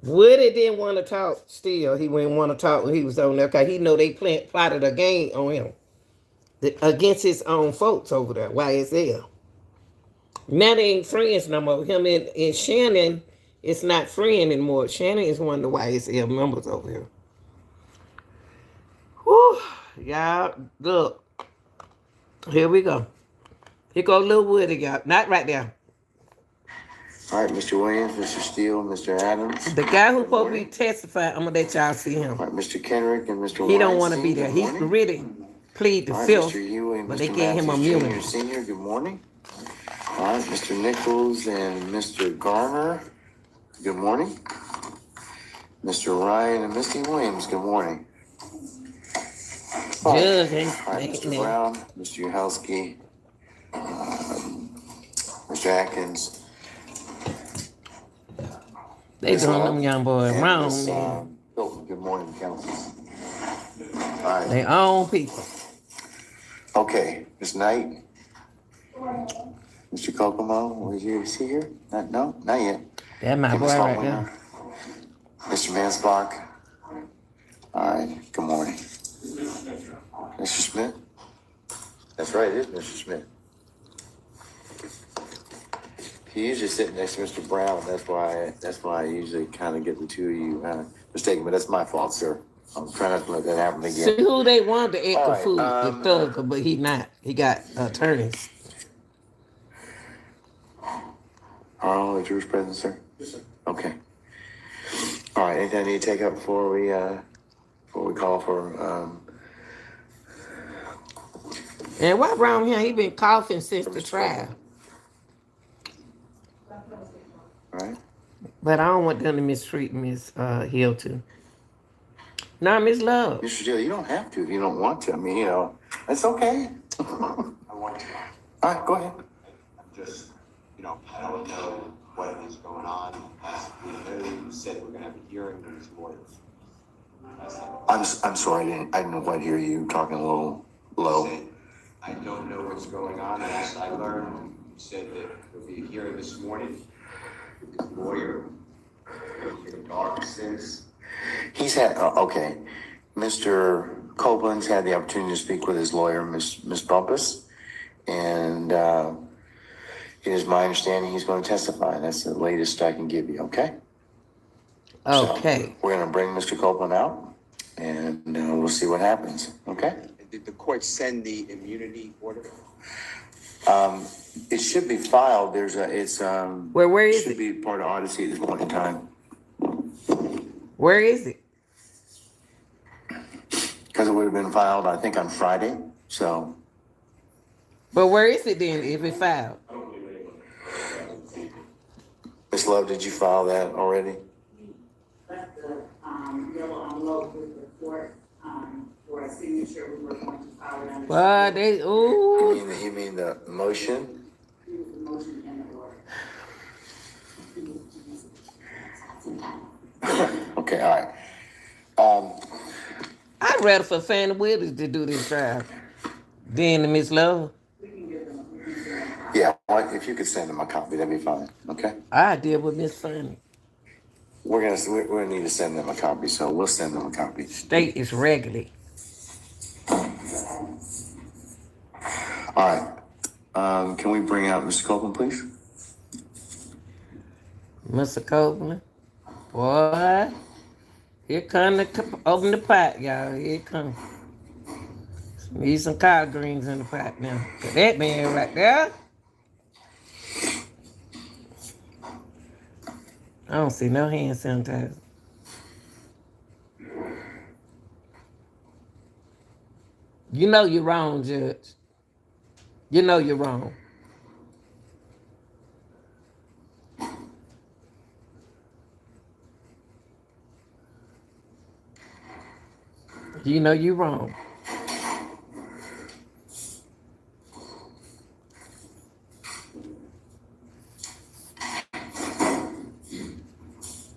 Woody didn't want to talk still. He didn't want to talk when he was on there because he know they plotted a game on him against his own folks over there, YSL. Now they ain't friends no more. Him and Shannon, it's not friend anymore. Shannon is one of the YSL members over here. Whew, y'all, look. Here we go. Here go Lil Woody, y'all. Not right there. All right, Mr. Williams, Mr. Steele, Mr. Adams. The guy who's supposed to be testifying, I'm going to let y'all see him. All right, Mr. Kendrick and Mr. He don't want to Weinstein, be there. good He morning. really plead the All right, fifth, Mr. Ewing, but Mr. they gave him Matthews immunity. Jr., Senior, good morning. All right, Mr. Nichols and Mr. Garner, good morning. Mr. Ryan and Misty Williams, good morning. All Judge right, ain't Mr. there. Brown, Mr. Uhelski, Mr. Atkins. They Ms. doing Love, them young boys and wrong, Ms. man. Hilton, good morning, council. All right. They own people. Okay, Ms. Knight. Mr. Kokomo, is he here? Not yet. That's my Okay, boy Ms. right Hallwinger. there. Mr. Mansbach. All right, good morning. Mr. Smith? That's right, it is Mr. Smith. He usually sitting next to Mr. Brown. That's why I usually kind of get the two of you mistaken, but that's my fault, sir. I'm trying not to let that happen again. See who they wanted to act All the right, fool, the thug, but he not. He got attorneys. Arnold, is yours present, sir? Yes, sir. Okay. All right, anything I need to take up before we call for And why around here, he been coughing since the trial. all right? But I don't want them to mistreat Miss Hill too. Not Miss Love. Mr. Steele, you don't have to if you don't want to. I mean, it's okay. I want to. All right, go ahead. I'm just, I don't know what is going on. We know you said we're going to have a hearing this morning. I'm sorry, I didn't quite hear you talking a little low. I don't know what's going on. As I learned, you said that there'll be a hearing this morning with his lawyer. Your daughter since. He's had, okay, Mr. Copeland's had the opportunity to speak with his lawyer, Miss Bumpus, and it is my understanding he's going to testify. That's the latest I can give you, okay? Okay. So we're going to bring Mr. Copeland out, and we'll see what happens, okay? Did the court send the immunity order? It should be filed. Where is should it? be part of Odyssey at this point in time. Where is it? Because it would have been filed, I think, on Friday, so. But where is it then if it filed? Ms. Love, did you file that already? Left the, yellow envelope with the report, for a signature, we were going to file it under. Well, they, ooh. You mean the motion? The motion and the order. Okay, all right. I'd rather for Fani Willis to do this trial than to Miss Love. Yeah, if you could send them a copy, that'd be fine, okay? I deal with Miss Fani. We're gonna need to send them a copy, so we'll send them a copy. State is regularly. All right. Can we bring out Mr. Copeland, please? Mr. Copeland. Boy. Here come open the pot, y'all. Here it come. Need some collard greens in the pot now. But that man right there. I don't see no hand sanitizer. You know you're wrong, Judge. You know you're wrong. You know you're wrong.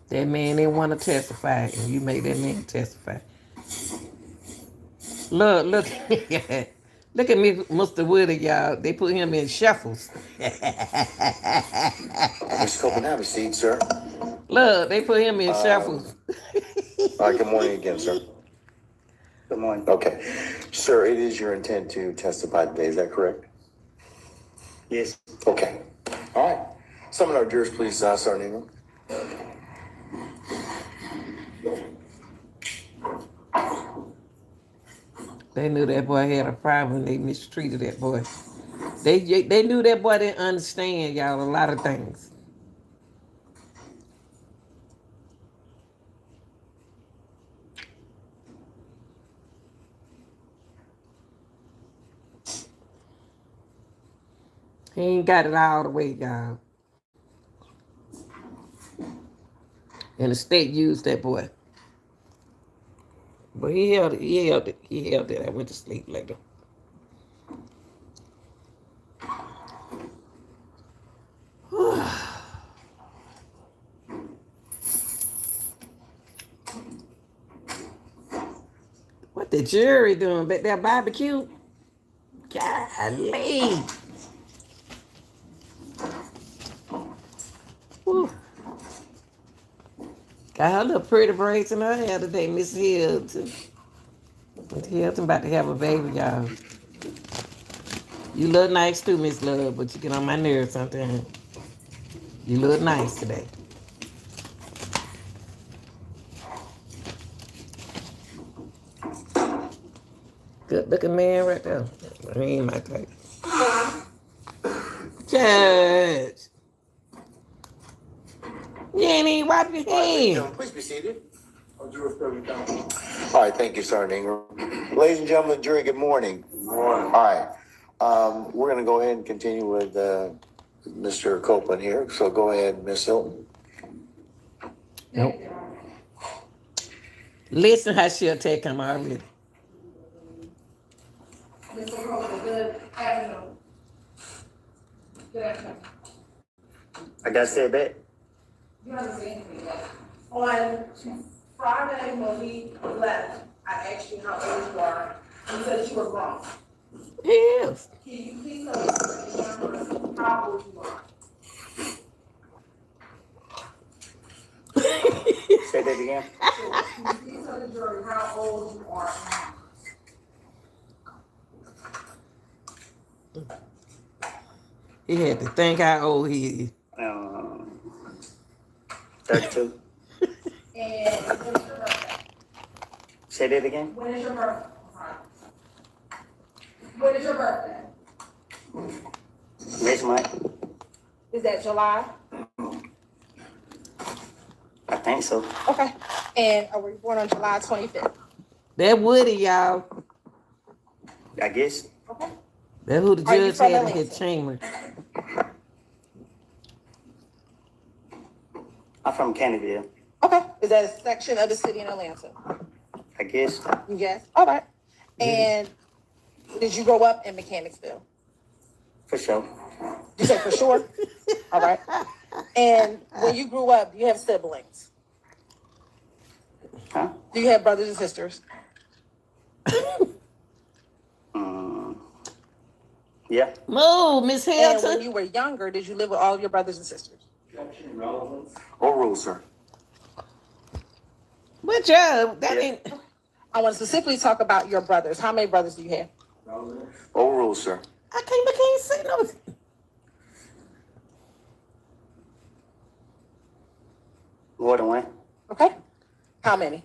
That man didn't want to testify, and you made that man testify. Look, look at me, Mr. Woody, y'all. They put him in shuffles. Mr. Copeland, have a seat, sir. Look, they put him in shuffles. All right, good morning again, sir. Good morning. Okay. Sir, it is your intent to testify today, is that correct? Yes. Okay. All right. Summon our jurors, please, Sergeant Ingram. They knew that boy had a problem. They mistreated that boy. They knew that boy didn't understand, y'all, a lot of things. He ain't got it all the way, y'all. And the state used that boy. But he held it. I went to sleep later. What the jury doing back there barbecue? Golly. Whew. Got her little pretty braids in her hair today, Miss Hilton. Miss Hilton about to have a baby, y'all. You look nice too, Miss Love, but you get on my nerves sometimes. You look nice today. Good looking man right there. He ain't my type. Judge. You ain't even wiping your hands. Please be seated. All right, thank you, Sergeant Ingram. Ladies and gentlemen, of the jury, good morning. Good morning. All right. We're going to go ahead and continue with Mr. Copeland here. So go ahead, Miss Hilton. Nope. Listen how she'll take him already. Mr. Copeland, good afternoon. Good afternoon. I got said that. You haven't said anything yet. On Friday, when we left, I asked you how old you are. You said you were grown. Yes. Can you please tell us how old you are? Say that again. Can you please tell the jury how old you are now? He had to think how old he is. 32. And when is your birthday? Say that again. When is your birthday? When is your birthday? Next month, Is that July? I think so. Okay. And are we born on July 25th? That Woody, y'all. I guess. Okay. That's who the Are you judge from had in his Atlanta? chamber. I'm from Canterville. Okay. Is that a section of the city in Atlanta? I guess. Yes. All right. And did you grow up in Mechanicsville? For sure. You say for sure? All right. And when you grew up, do you have siblings? Huh? Do you have brothers and sisters? Yeah. Move, Miss And when Hilton. you were younger, did you live with all of your brothers and sisters? Overruled, sir. What job? That Yeah. ain't. I want to specifically talk about your brothers. How many brothers do you have? Overruled, sir. I can't see no. More than one. Okay. How many?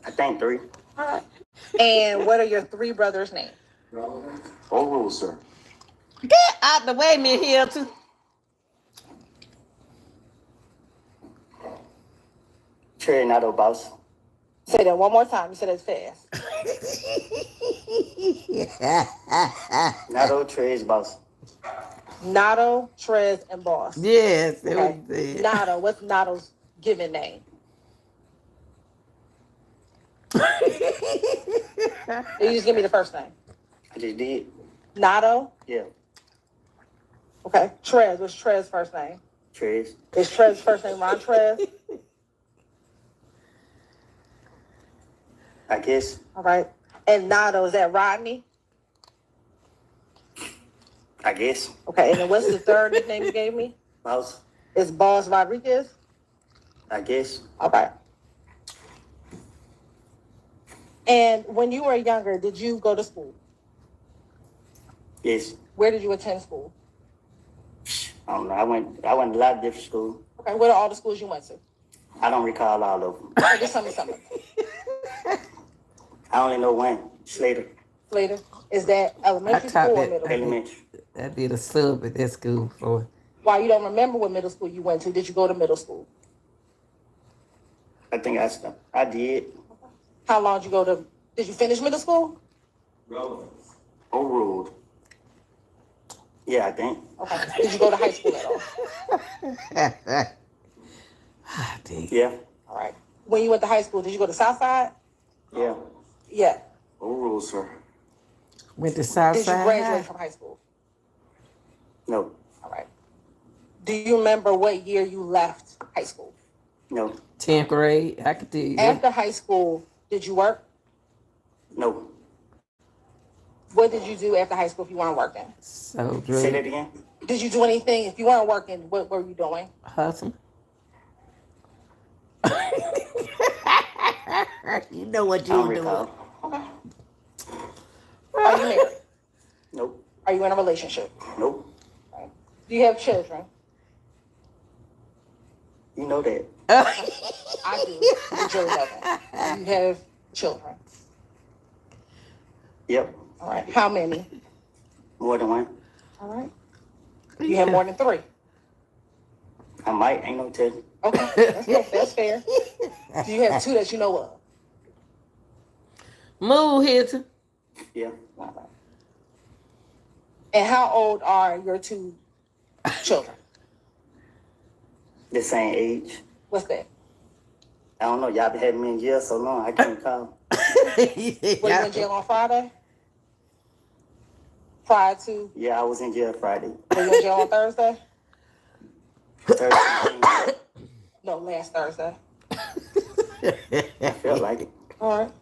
I think 3. All right. And what are your 3 brothers' names? Overruled, sir. Get out the way, Miss Hilton. Trey Nato boss. Say that one more time. You said it fast. Nato Trey's boss. Nato, Trez, and Boss. Yes, that Okay. was it. Nato, what's Nato's given name? You just give me the first name. I just did. Nato. Yeah. Okay. Trez, what's Trez's first name? Trey's. Is Trez's first name Ron Trez? I guess. All right. And Nato, is that Rodney? I guess. Okay. And then what's the third nickname you gave me? Boss. Is Boss Rodriguez? I guess. Okay. And when you were younger, did you go to school? Yes. Where did you attend school? I don't know. I went to a lot of different schools. Okay. What are all the schools you went to? I don't recall all of them. Okay, just tell me something. I only know one. Slater. Later. Is that elementary I taught school or that- middle? Elementary. I did a sub at that school for. Why you don't remember what middle school you went to? Did you go to middle school? I think I did. How long did you go to? Did you finish middle school? Overruled. Yeah, I think. Okay. Did you go to high school at all? Ah, dang. Yeah. All right. When you went to high school, did you go to Southside? Yeah. Yeah. Overruled, sir. Went to Did you Southside. graduate from high school? No. All right. Do you remember what year you left high school? No. 10th grade. I could tell you that. After high school, did you work? No. What did you do after high school if you weren't working? So Say that great. again. Did you do anything? If you weren't working, what were you doing? Hustle. You know what I you don't were doing. recall. Okay. Are you married? Nope. Are you in a relationship? Nope. Do you have children? You know that. I do. You Joe doesn't. You have children. Yep. All right. How many? More than one. All right. You have more than 3. I might. Ain't no telling. Okay. That's fair. Do you have 2 that you know of? Move, Hilton. Yeah. All right. And how old are your 2 children? The same age. What's that? I don't know. Y'all been having me in jail so long. I can't recall. Were you in jail on Friday? Prior to, Yeah, I was in jail Friday. were you in jail on Thursday? Thursday. No, last Thursday. I felt like it. All right.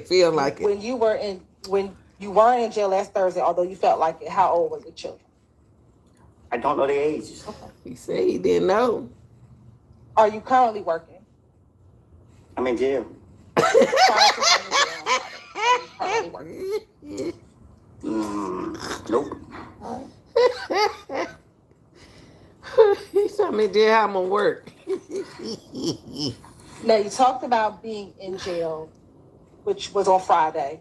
Feel like it. When you weren't in jail last Thursday, although you felt like it, how old were your children? I don't know the ages. He said he didn't know. Are you currently working? I'm in jail. Prior to being in jail on Friday, are you currently working? Nope. He told me, "Dear, how I'm gonna work." Now, you talked about being in jail which was on Friday.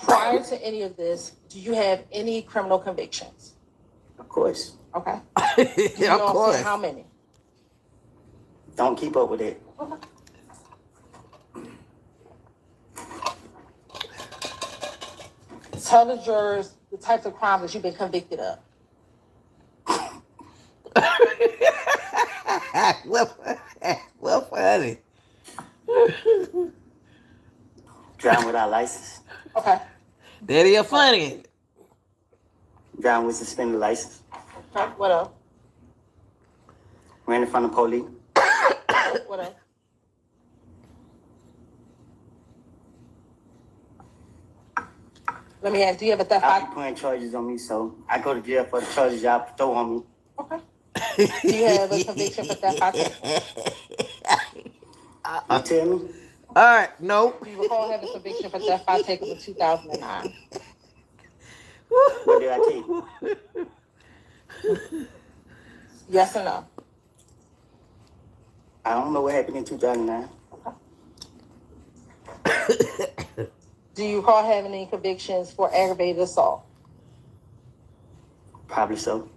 Prior to any of this, do you have any criminal convictions? Of course. Okay. Do you know Of course. how many? Don't keep up with it. Okay. Tell the jurors the types of crimes that you've been convicted of. well, funny. Driving without license. Okay. That is funny. Driving with suspended license. Okay. What else? Ran in front of police. What else? Let me ask, do you have a theft I'll by? be putting charges on me, so I go to jail for the charges y'all throw on me. Okay. Do you have a conviction for theft by takeover? You tell me? All right, nope. Do you recall having a conviction for theft by takeover in 2009? What did I take? Yes or no? I don't know what happened in 2009. Do you recall having any convictions for aggravated assault? Probably so.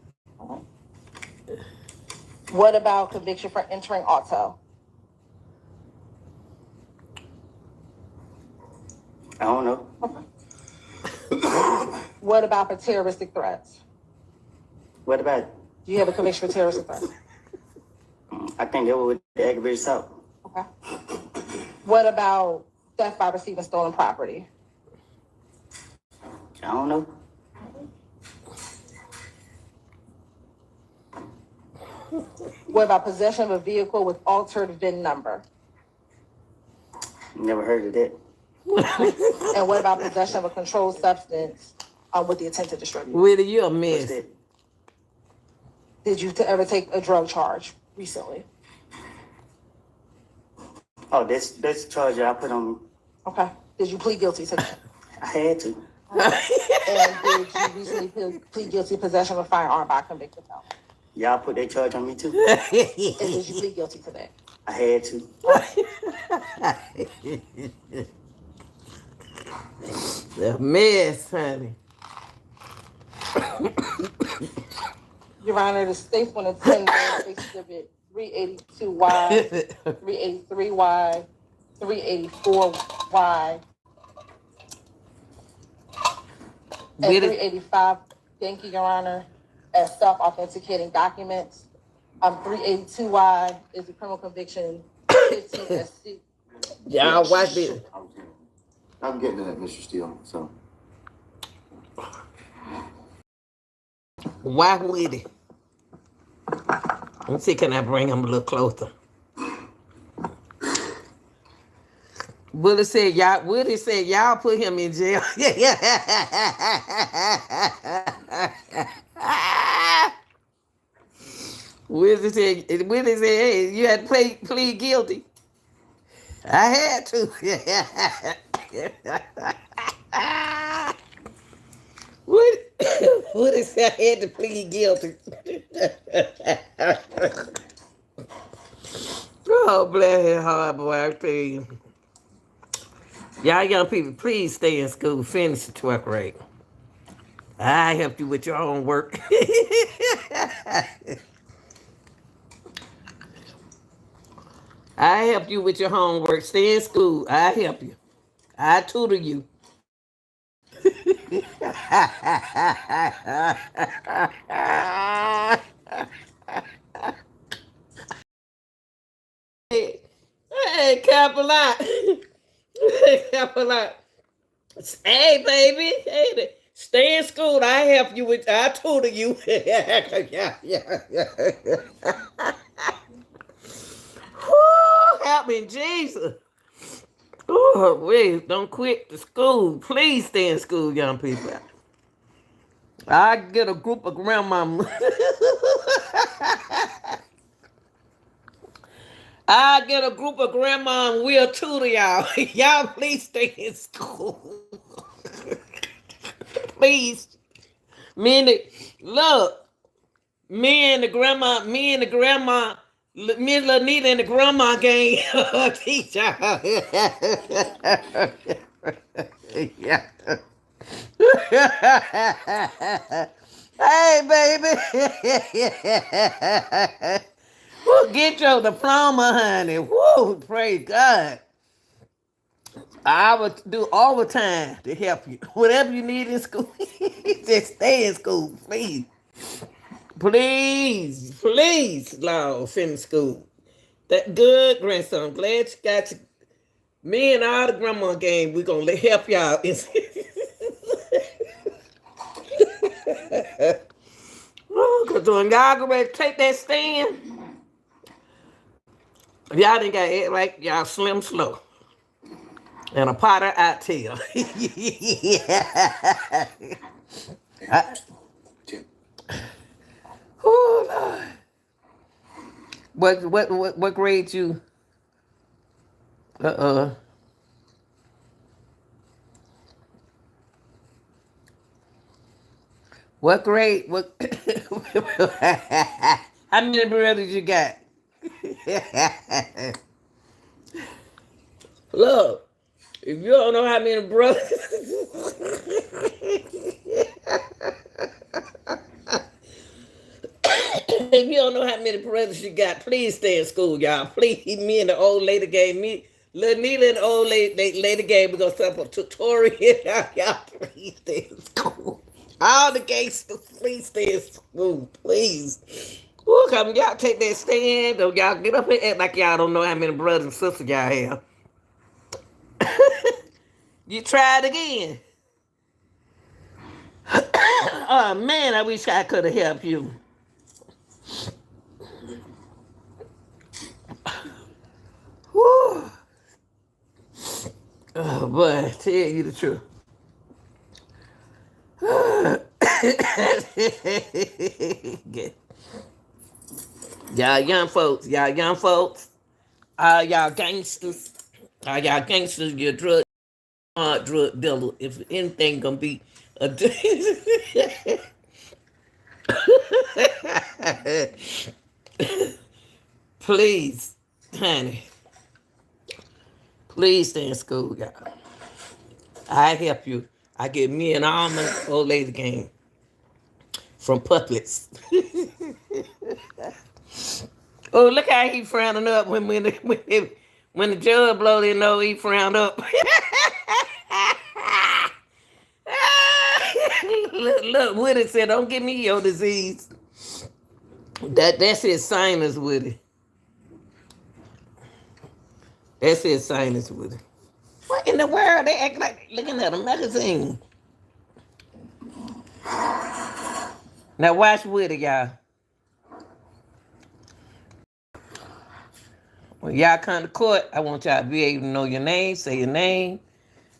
What about conviction for entering auto? I don't know. What about for terroristic threats? What about it? Do you have a conviction for terroristic threats? I think they were with the aggravated assault. Okay. What about theft by receiving stolen property? I don't know. What about possession of a vehicle with altered VIN number? Never heard of that. And what about possession of a controlled substance with the intent to distribute? Willie, you're a What's mess. that? Did you ever take a drug charge recently? Oh, that's the charge y'all put on me. Okay. Did you plead guilty to that? I had to. And did you recently plead guilty to possession of a firearm by a convicted felon? Y'all put that charge on me too. And did you plead guilty to that? I had to. The mess, honey. Your Honor, the state's going to attend exhibit 382Y, 383Y, 384Y, and Willie- 385. Thank you, Your Honor, as self-authenticating documents. 382Y is the criminal conviction, 15 SC. Y'all watch this. I'm getting to that, Mr. Steele, so. Why Willie? Let me see, can I bring him a little closer? Willie said y'all put him in jail. Willie said, hey, you had to plead guilty. I had to. Willie said I had to plead guilty. Oh, bless his heart, boy, I tell you. Y'all young people, please stay in school, finish the 12th grade. I helped you with your own work. I helped you with your homework. Stay in school. I help you. I tutor you. Hey, Capilot. Capilot. Hey, baby. Hey, stay in school. I tutor you. Woo, help me, Jesus. Oh, wait, don't quit the school. Please stay in school, young people. I get a group of grandmamas. I get a group of grandma and we'll tutor y'all. Y'all please stay in school. Please. Me and the grandma, Miss Lanita and the grandma gang teach y'all. Yeah. Hey, baby. Woo, get your diploma, honey. Woo, praise God. I would do overtime to help you. Whatever you need in school, just stay in school, please. Please, please, Lord, finish school. That good, grandson. I'm glad you got you. Me and all the grandma gang, we're going to help y'all. Because when y'all go ready to take that stand, y'all didn't got to act like y'all slim slow. And a pot of Oxtails. Oh, Lord. What grade you? What grade? What? How many brothers you got? Look, if you don't know how many brothers, if you don't know how many brothers you got, please stay in school, y'all. Please, me and the old lady gave me, Little Nita and the old lady gave me gonna set up a tutorial. Y'all, please stay in school. All the gangsters, please stay in school, please. Ooh, come y'all take that stand, or y'all get up and act like y'all don't know how many brothers and sisters y'all have. You try it again. Oh man, I wish I could have helped you. Whew. Oh boy, tell you the truth. Y'all young folks, y'all gangsters, you're drug dealer. If anything gonna be a please, honey, please stay in school, y'all. I help you. I get me and all my old lady game from puppets. Oh, look how he frowning up when the judge blow their nose, he frowned up. Look, Woody said, "Don't give me your disease." That's his sinus, Woody. That's his sinus, Woody. What in the world? They act like looking at a magazine. Now watch Woody, y'all. When y'all come to court, I want y'all to be able to know your name, say your name,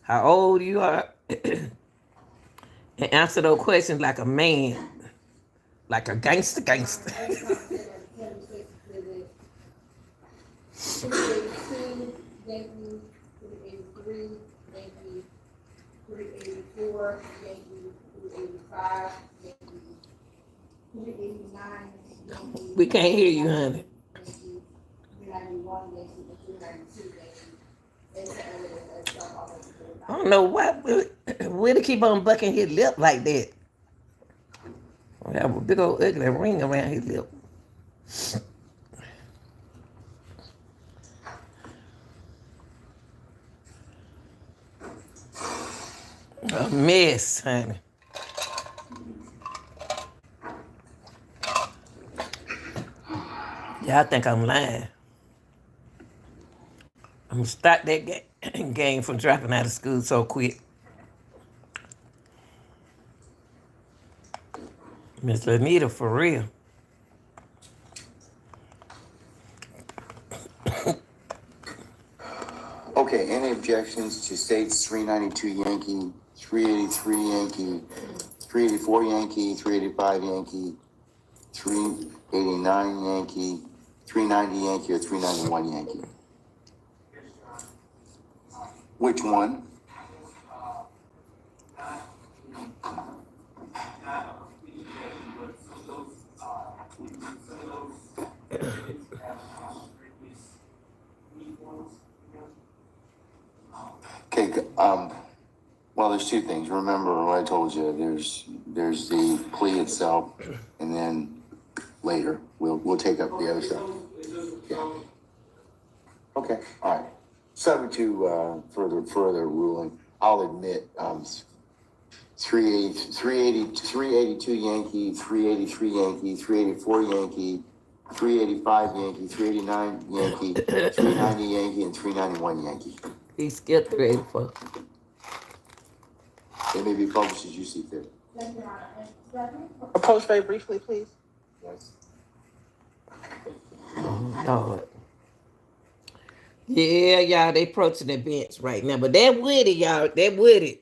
how old you are, and answer those questions like a man, like a gangster. 382, Yankee, 383, Yankee, 384, Yankee, 385, Yankee, 389, Yankee. We can't hear you, honey. Yankee, 391, Yankee, 392, Yankee. I don't know why Willie keep on bucking his lip like that. We have a big old ugly ring around his lip. A mess, honey. Y'all think I'm lying. I'm gonna stop that game from dropping out of school so quick. Miss Lanita, for real. Okay, any objections to states 392 Yankee, 383 Yankee, 384 Yankee, 385 Yankee, 389 Yankee, 390 Yankee, or 391 Yankee? Which one? Okay, Well, there's two things. Remember what I told you. There's the plea itself, and then later we'll take up the other stuff. Yeah. Okay. All right. Subject to further ruling. I'll admit 382 Yankee, 383 Yankee, 384 Yankee, 385 Yankee, 389 Yankee, 390 Yankee, and 391 Yankee. He skipped 384. They may be published as you see fit. Approach very briefly, please. Yes. Lord. Yeah, y'all, they approaching the bench right now. But that Woody, y'all, that Woody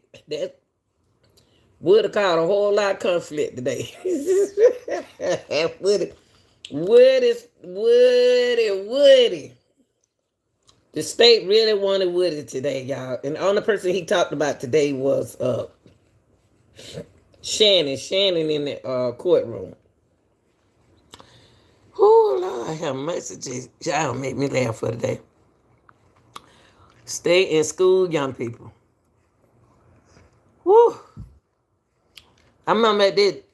would have caused a whole lot of conflict today. Woody. The state really wanted Woody today, y'all. And the only person he talked about today was Shannon. Shannon in the courtroom. Oh, Lord, have mercy. Y'all make me laugh for today. Stay in school, young people. Woo. I remember at that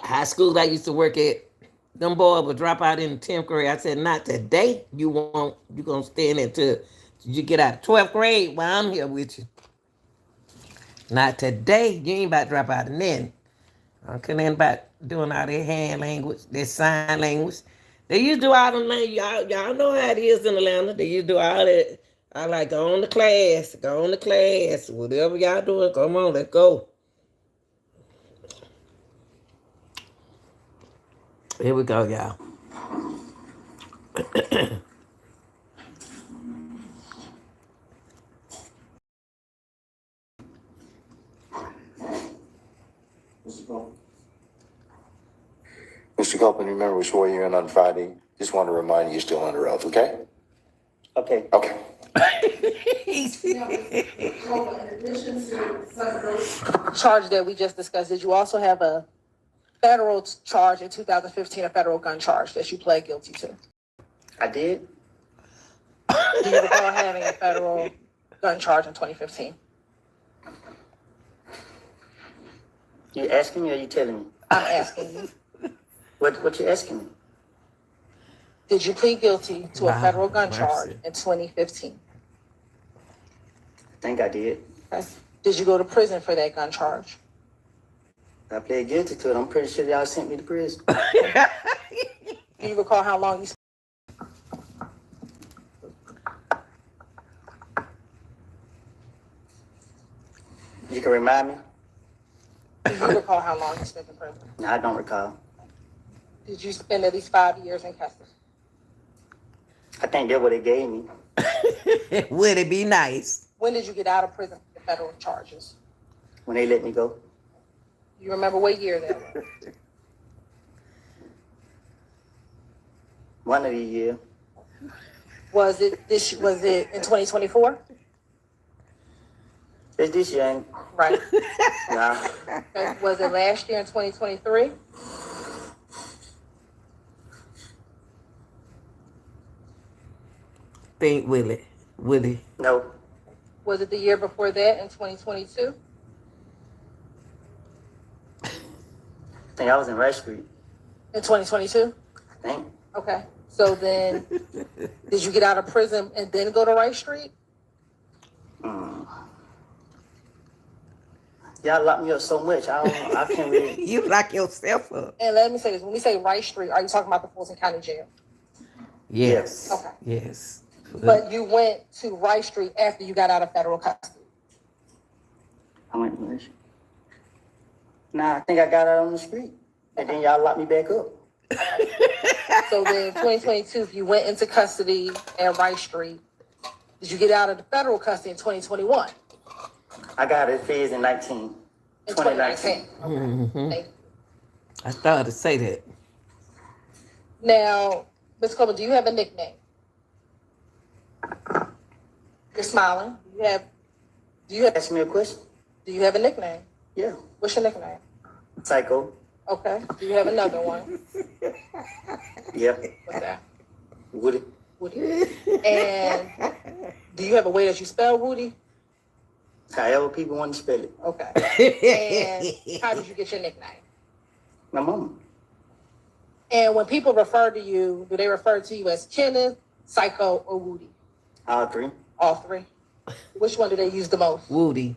high school I used to work at, them boys would drop out in the 10th grade. I said, not today. You going to stay in there till you get out of 12th grade while I'm here with you. Not today. You ain't about to drop out of nothing. I don't care nothing about doing all their hand language, their sign language. They used to do all them language. Y'all know how it is in Atlanta. They used to do all that. I like, go on to class. Whatever y'all doing, come on, let's go. Here we go, y'all. Mr. Copeland, remember we swore you in on Friday. Just want to remind you you're still under oath, okay? Okay. Okay. Charge that we just discussed, did you also have a federal charge in 2015, a federal gun charge that you pled guilty to? I did. Do you recall having a federal gun charge in 2015? You asking me or you telling me? I'm asking you. What you asking me? Did you plead guilty to a Wow, federal gun mercy. charge in 2015? I think I did. Okay. Did you go to prison for that gun charge? I pled guilty to it. I'm pretty sure y'all sent me to prison. Do you recall how long you spent? You can remind me? Do you recall how long you spent in prison? No, I don't recall. Did you spend at least 5 years in custody? I think that's what they gave me. Would it be nice? When did you get out of prison for the federal charges? When they let me go. You remember what year that was? One of the year. Was it in 2024? It's this year, ain't Right. Nah. Okay. Was it last year in 2023? Think Willie. No. Was it the year before that in 2022? I think I was in Rice Street. In 2022? I think. Okay. So then, did you get out of prison and then go to Rice Street? Y'all locked me up so much. I can't really. You lock yourself up. And let me say this: when we say Rice Street, are you talking about the Fulton County Jail? Yes. Okay. Yes. But you went to Rice Street after you got out of federal custody. I went to Rice Street. Nah, I think I got out on the street. And then y'all locked me back up. So then, in 2022, you went into custody at Rice Street. Did you get out of the federal custody in 2021? I got it phase in 2019. In 2019. Mm-hmm. Thank you. I started to say that. Now, Ms. Coleman, do you have a nickname? You're smiling. Do you Ask me a question? have a nickname? Yeah. What's your nickname? Psycho. Okay. Do you have another one? Yep. What's that? Woody. Woody. And do you have a way that you spell Woody? However people want to spell it. Okay. And how did you get your nickname? My mom. And when people refer to you, do they refer to you as Kenneth, Psycho, or Woody? All three. All three. Which one do they use the most? Woody.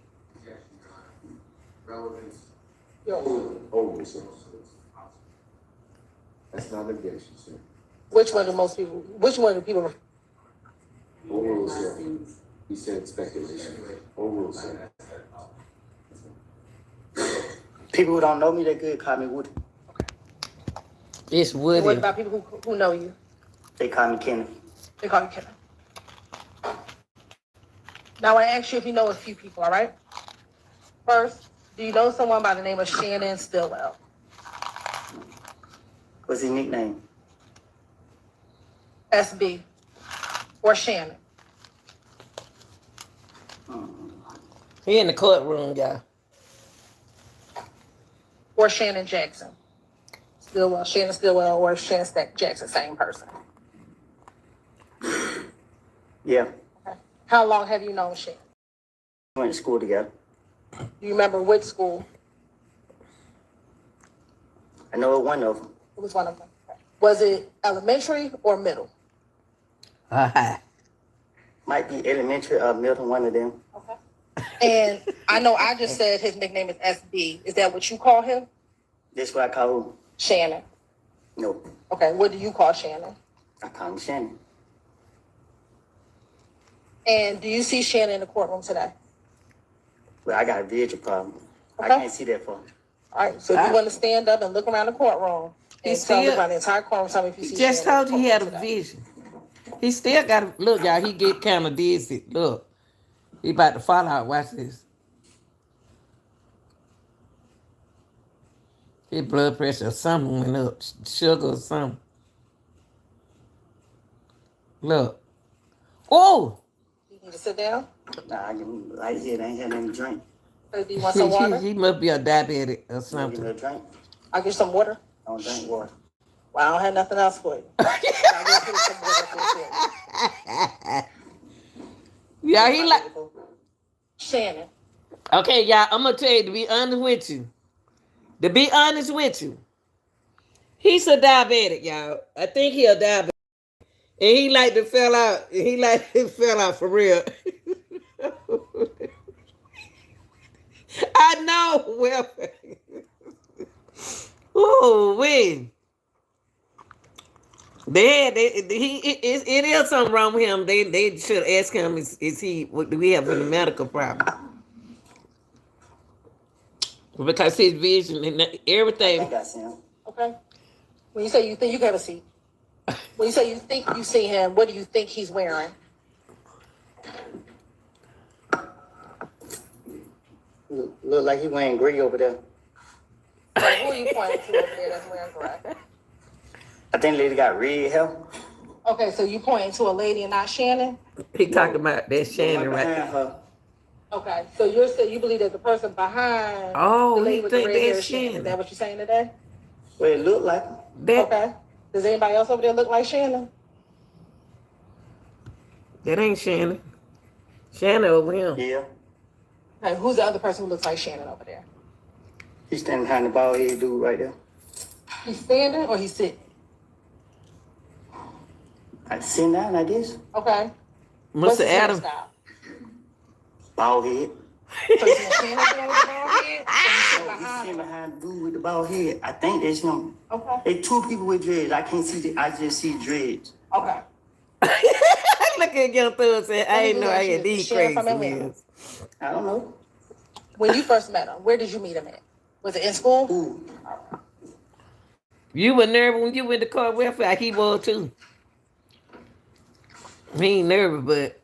Always. That's not negation, sir. Which one do most people? Which one do people? Overrule, sir. He said speculation. Overrule, sir. People who don't know me, they could call me Woody. It's And what Woody. about people who know you? They call me Kenneth. They call you Kenneth. Now I want to ask you if you know a few people. All right. First, do you know someone by the name of Shannon Stillwell? What's his nickname? SB or Shannon? He in the courtroom, y'all. Or Shannon Jackson? Stillwell, Shannon Stillwell, or Shannon Jackson, same person. Yeah. Okay. How long have you known Shannon? We went to school together. Do you remember which school? I know one of them. It was one of them. Was it elementary or middle? Might be elementary or middle, one of them. Okay. And I know I just said his nickname is SB. Is that what you call him? That's what I call him. Shannon. No, Okay, what do you call Shannon? I call him Shannon. And do you see Shannon in the courtroom today? Well, I got a visual problem. I Okay. can't see that far. All right, so if you want to stand up and look around the courtroom and He's tell me still- around the entire courtroom, tell me if you He see just Shannon in told the you he had a courtroom today. vision. He still got to look, y'all. He get kind of dizzy. Look, he about to fall out. Watch this. His blood pressure or something went up, sugar or something. Look. Oh, You need to sit down. Nah, I can right here. They ain't had nothing to drink. So do you want some water? he must be a diabetic or You give me something. a drink? I'll get some water. I don't drink water. Well, I don't have nothing else for you. I'll go get some water for you. Yeah, he like. Shannon. Okay, y'all, I'm gonna tell you to be honest with you. To be honest with you, he's a diabetic, y'all. I think he a diabetic, and he like to fell out. He like to fell out for real. I know. Well, oh, wait. It is something wrong with him. They should ask him, is he, what, do we have any medical problem? Because his vision and I everything. think I see him. Okay. When you say you think you can have a seat. When you say you think you see him, what do you think he's wearing? Look like he wearing gray over there. So who are you pointing to over there that's wearing gray? I think the lady got red hair. Okay, so you pointing to a lady and not Shannon? He talking about that Shannon Right right behind her. Okay, so you're saying you believe that the person behind Oh, the lady he with the think red hair that's is Shannon. Is Shannon. that what you're saying today? Well, it looked like him. That, Okay. Does anybody else over there look like Shannon? that ain't Shannon. Shannon over him. Yeah. Okay, who's the other person who looks like Shannon over there? He's standing behind the bald head dude right there. He's standing or he's sitting? I sitting down like this. Okay. What's Mr. his Adam. hairstyle? Bald head. So you see Shannon there with the bald head? Or you sitting He's behind sitting him? behind the dude with the bald head. I think that's him. Okay. They two people with dreads. I can't see I just see dreads. Okay. Look at your through and say, I ain't know I had Is these Shannon crazy from Atlanta? men. I don't know. When you first met him, where did you meet him at? Was it in school? Ooh. You were nervous when you went to court welfare. He was too. He ain't nervous, but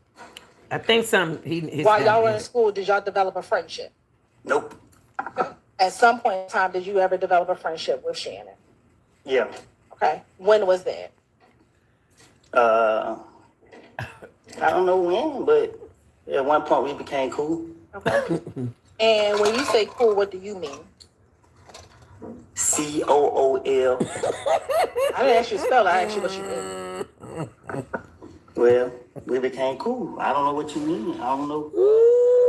I think something While y'all were in school, did y'all develop a friendship? Nope. At some point in time, did you ever develop a friendship with Shannon? Yeah. Okay. When was that? I don't know when, but at one point we became cool. Okay. And when you say cool, what do you mean? COOL. I didn't ask you to spell it. I asked you what you mean. Well, we became cool. I don't know what you mean. I don't know.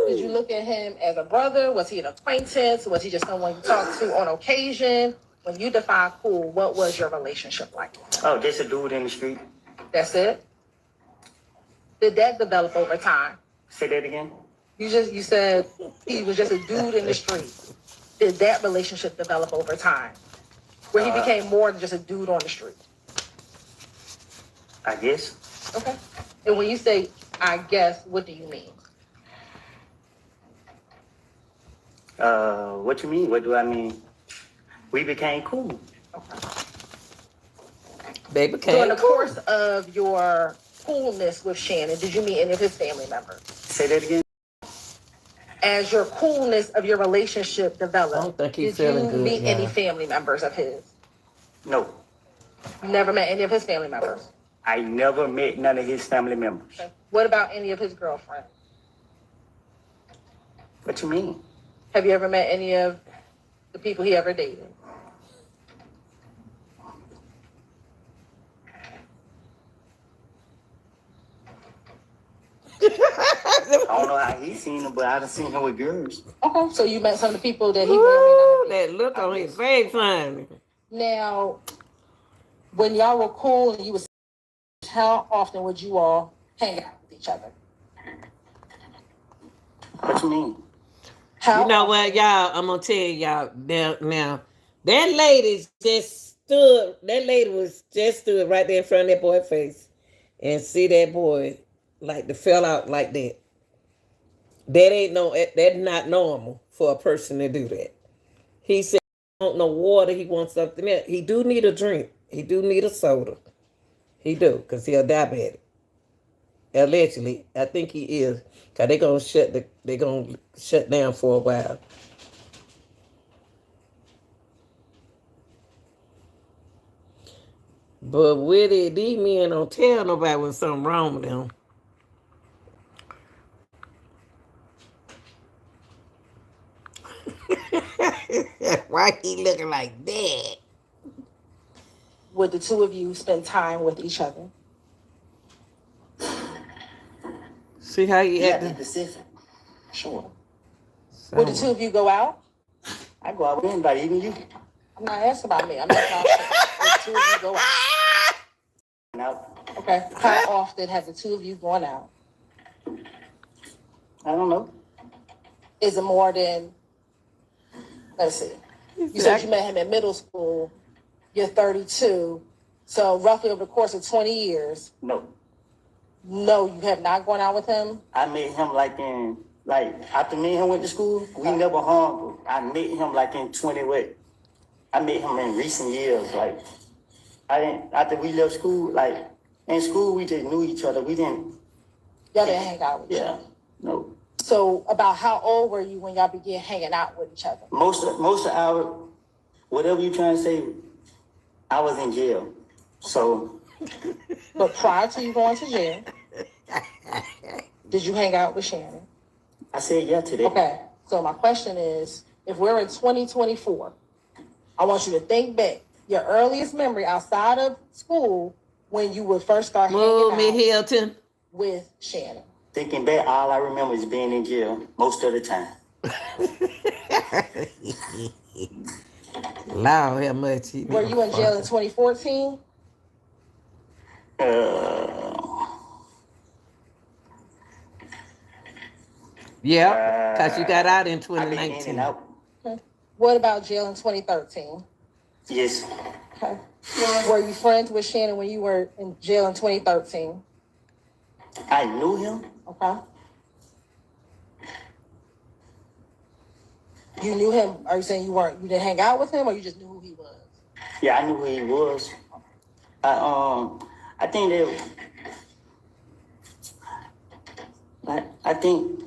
Did you look at him as a brother? Was he an acquaintance? Was he just someone you talked to on occasion? When you define cool, what was your relationship like? Oh, just a dude in the street. That's it? Did that develop over time? Say that again. You said he was just a dude in the street. Did that relationship develop over time? Where he became more than just a dude on the street? I guess. Okay. And when you say, I guess, what do you mean? What you mean? What do I mean? We became cool. Okay. They became During the cool. course of your coolness with Shannon, did you meet any of his family members? Say that again. As your coolness of your relationship developed, I don't think he's did feeling you good, meet yeah. any family members of his? No, You never met any of his family members? I never met none of his family members. Okay. What about any of his girlfriends? What you mean? Have you ever met any of the people he ever dated? I don't know how he seen him, but I done seen him with girls. Okay. So you met some of the people that he may or Ooh, may not have dated. that look on his face, honey. Now, when y'all were cool and you was, how often would you all hang out with each other? What you mean? How You know often- what, y'all? I'm gonna tell y'all now. That lady stood right there in front of that boy's face and see that boy like to fell out like that. That's not normal for a person to do that. He said he don't know water, he wants something else. He do need a drink. He do need a soda. He do, because he a diabetic. Allegedly, I think he is. Cause they gonna shut down for a while. But with it, these men don't tell nobody when something wrong with them. Why he looking like that? Would the two of you spend time with each other? See how he Yeah, acting? be specific. Sure. Would the two of you go out? I go out with anybody, even you. I'm not asking about me. I'm asking about would the two of you go out? Now, Okay. How often have the two of you gone out? I don't know. Is it more than, let's see. You said you met him in middle school. You're 32. So roughly over the course of 20 years, No. no, you have not gone out with him? I met him after me and him went to school, we never hung. I met him like in 20 what? I met him in recent years. After we left school, like in school we just knew each other. We didn't, Y'all didn't hang out with each yeah, other. no. So about how old were you when y'all began hanging out with each other? Most of our, whatever you trying to say, I was in jail. So, But prior to you going to jail, did you hang out with Shannon? I said yeah to that. Okay, so my question is, if we're in 2024, I want you to think back, your earliest memory outside of school when you would first start Move me, hanging out Hilton. with Shannon. Thinking back, all I remember is being in jail most of the time. Loud how much he Were you in jail in 2014? Yeah, because you got out in I've been in 2019. and out. Okay. What about jail in 2013? Yes. Okay. Were you friends with Shannon when you were in jail in 2013? I knew him. Okay. You knew him. Are you saying you didn't hang out with him, or you just knew who he was? Yeah, I knew who he was. I think I think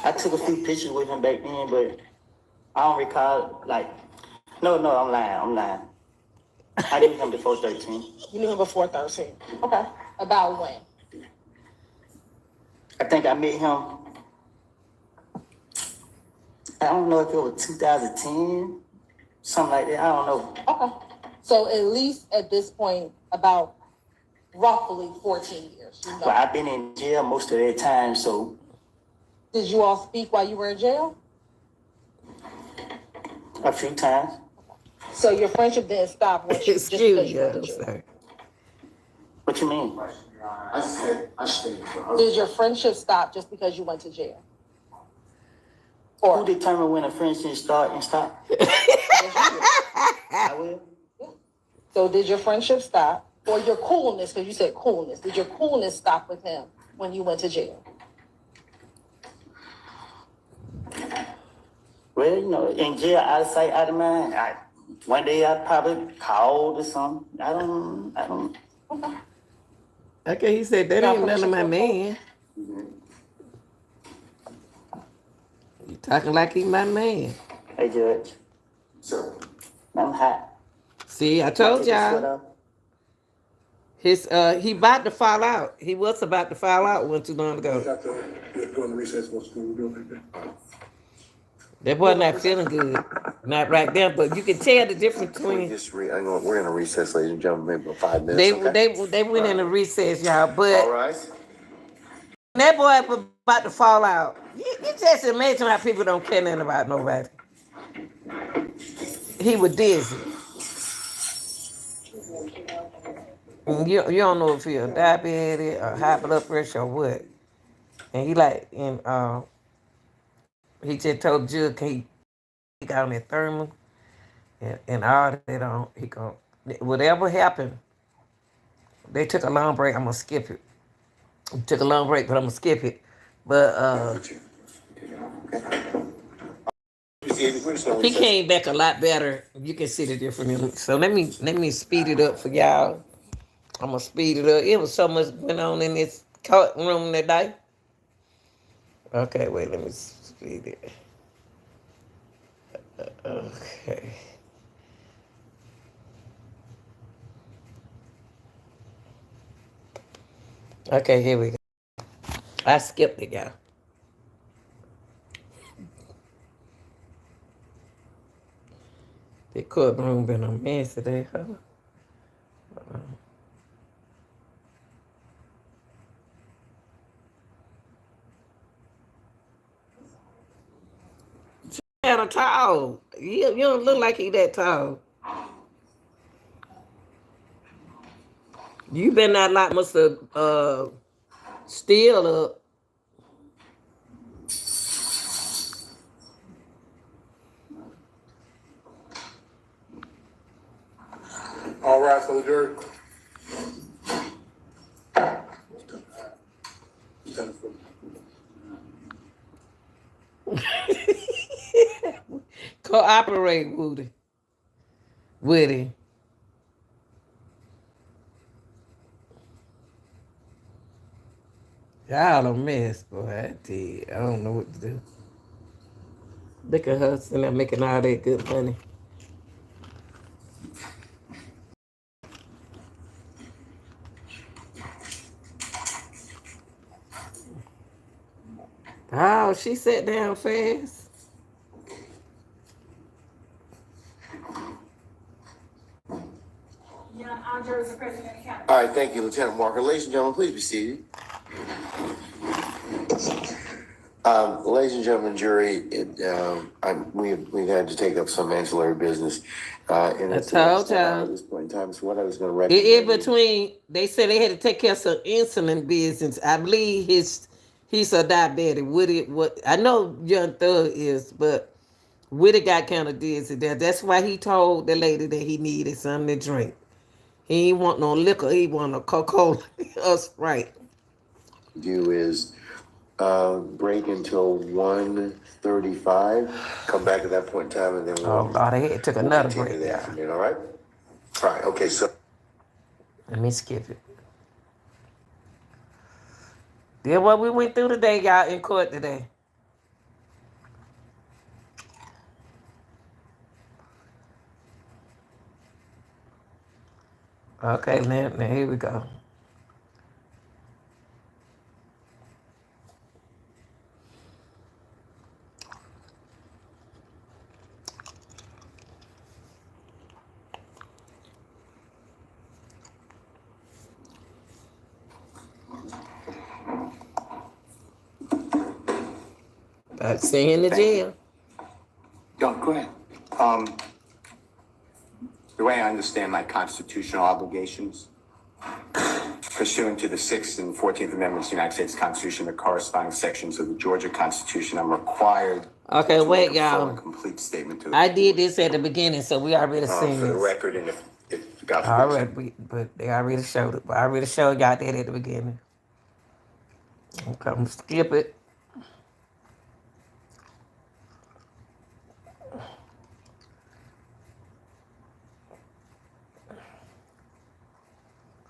I took a few pictures with him back then, but I don't recall. No, I'm lying. I knew him before 13. You knew him before 13. Okay. About when? I think I met him. I don't know if it was 2010, something like that. I don't know. Okay. So at least at this point, about roughly 14 years. You know? But I've been in jail most of that time, so Did you all speak while you were in jail? A few times. So your friendship didn't stop once you, just Excuse because you me, went to I'm jail? sorry. What you mean? I stayed for her. Did your friendship stop just because you went to jail? Who Or determined when a friendship start and stop? I will. so did your friendship stop, or your coolness? Because you said coolness. Did your coolness stop with him when you went to jail? Well, you know, in jail, out of sight, out of mind. One day I probably called or something. I don't. Okay, he said that Y'all ain't none of my permission to man. You talking like he my man. Hey, Judge, Sir, I'm hot. See, I Might told take this sweat y'all. off. His he about to fall out. He was about to fall out one too long ago. Got to go in recess for school, do like that. That boy not feeling good. Not right there, but you can tell the difference between we're gonna recess, ladies and gentlemen, maybe about 5 minutes. they went in a recess, y'all. All But right. that boy was about to fall out. You just imagine how people don't care nothing about nobody. He was dizzy. And you don't know if he a diabetic or high blood pressure or what. And he just told the judge he got on that thermal and all that on. He go whatever happened. They took a long break. I'm gonna skip it. Took a long break, but I'm gonna skip it. But he came back a lot better. You can see the difference. So let me speed it up for y'all. I'm gonna speed it up. It was so much going on in this courtroom that day. Okay, wait, let me speed it. Okay. Okay, here we go. I skipped it, y'all. The courtroom been a mess today, huh? Kind of tall. You don't look like he that tall. You better not like Mr. Steele up. All right, for the jury. Cooperate, Woody. Woody. Y'all a mess, boy. I tell you, I don't know what to do. Look at her sitting there making all that good money. Oh, she sat down fast. All right, thank you, Lieutenant Walker. Ladies and gentlemen, please be seated. Ladies and gentlemen, jury, we've had to take up some ancillary business. And I told y'all. at this point in time, so what I was going to recommend. In between, they said they had to take care of some insulin business. I believe he's a diabetic. Woody, what I know Young Thug is, but Woody got kind of dizzy there. That's why he told the lady that he needed something to drink. He ain't want no liquor. He want a Coca-Cola or Sprite. Do is break until 1:35. Come back at that point in time, and then Oh, Lord, they took another break. in the afternoon. All right. All right. Okay. So Let me skip it. Then what we went through today, y'all, in court today. Okay, now here we go. Staying in Thank you. jail. Go ahead. The way I understand my constitutional obligations, pursuant to the 6th and 14th Amendments of the United States Constitution, the corresponding sections of the Georgia Constitution, I'm required Okay, to wait, make a full y'all. and complete statement to the I did board. this at the beginning, so we already seen For the this. record, and if God All forbid. right, but they already showed it. But I already showed y'all that at the beginning. Okay, I'm gonna skip it.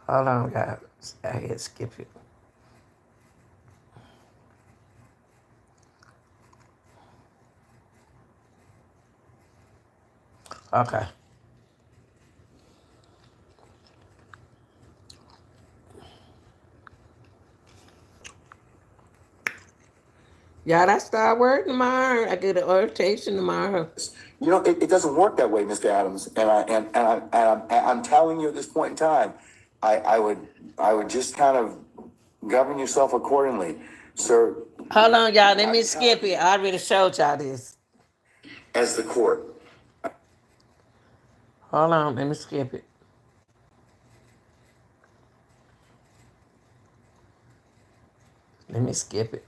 Hold on, y'all. I had to skip it. Okay. Y'all, I start work tomorrow. I get an orientation tomorrow. You know, it doesn't work that way, Mr. Adams. I'm telling you at this point in time, I would just kind of govern yourself accordingly, sir. Hold on, y'all. Let me skip it. I already showed y'all this. As the court. Hold on. Let me skip it. Let me skip it.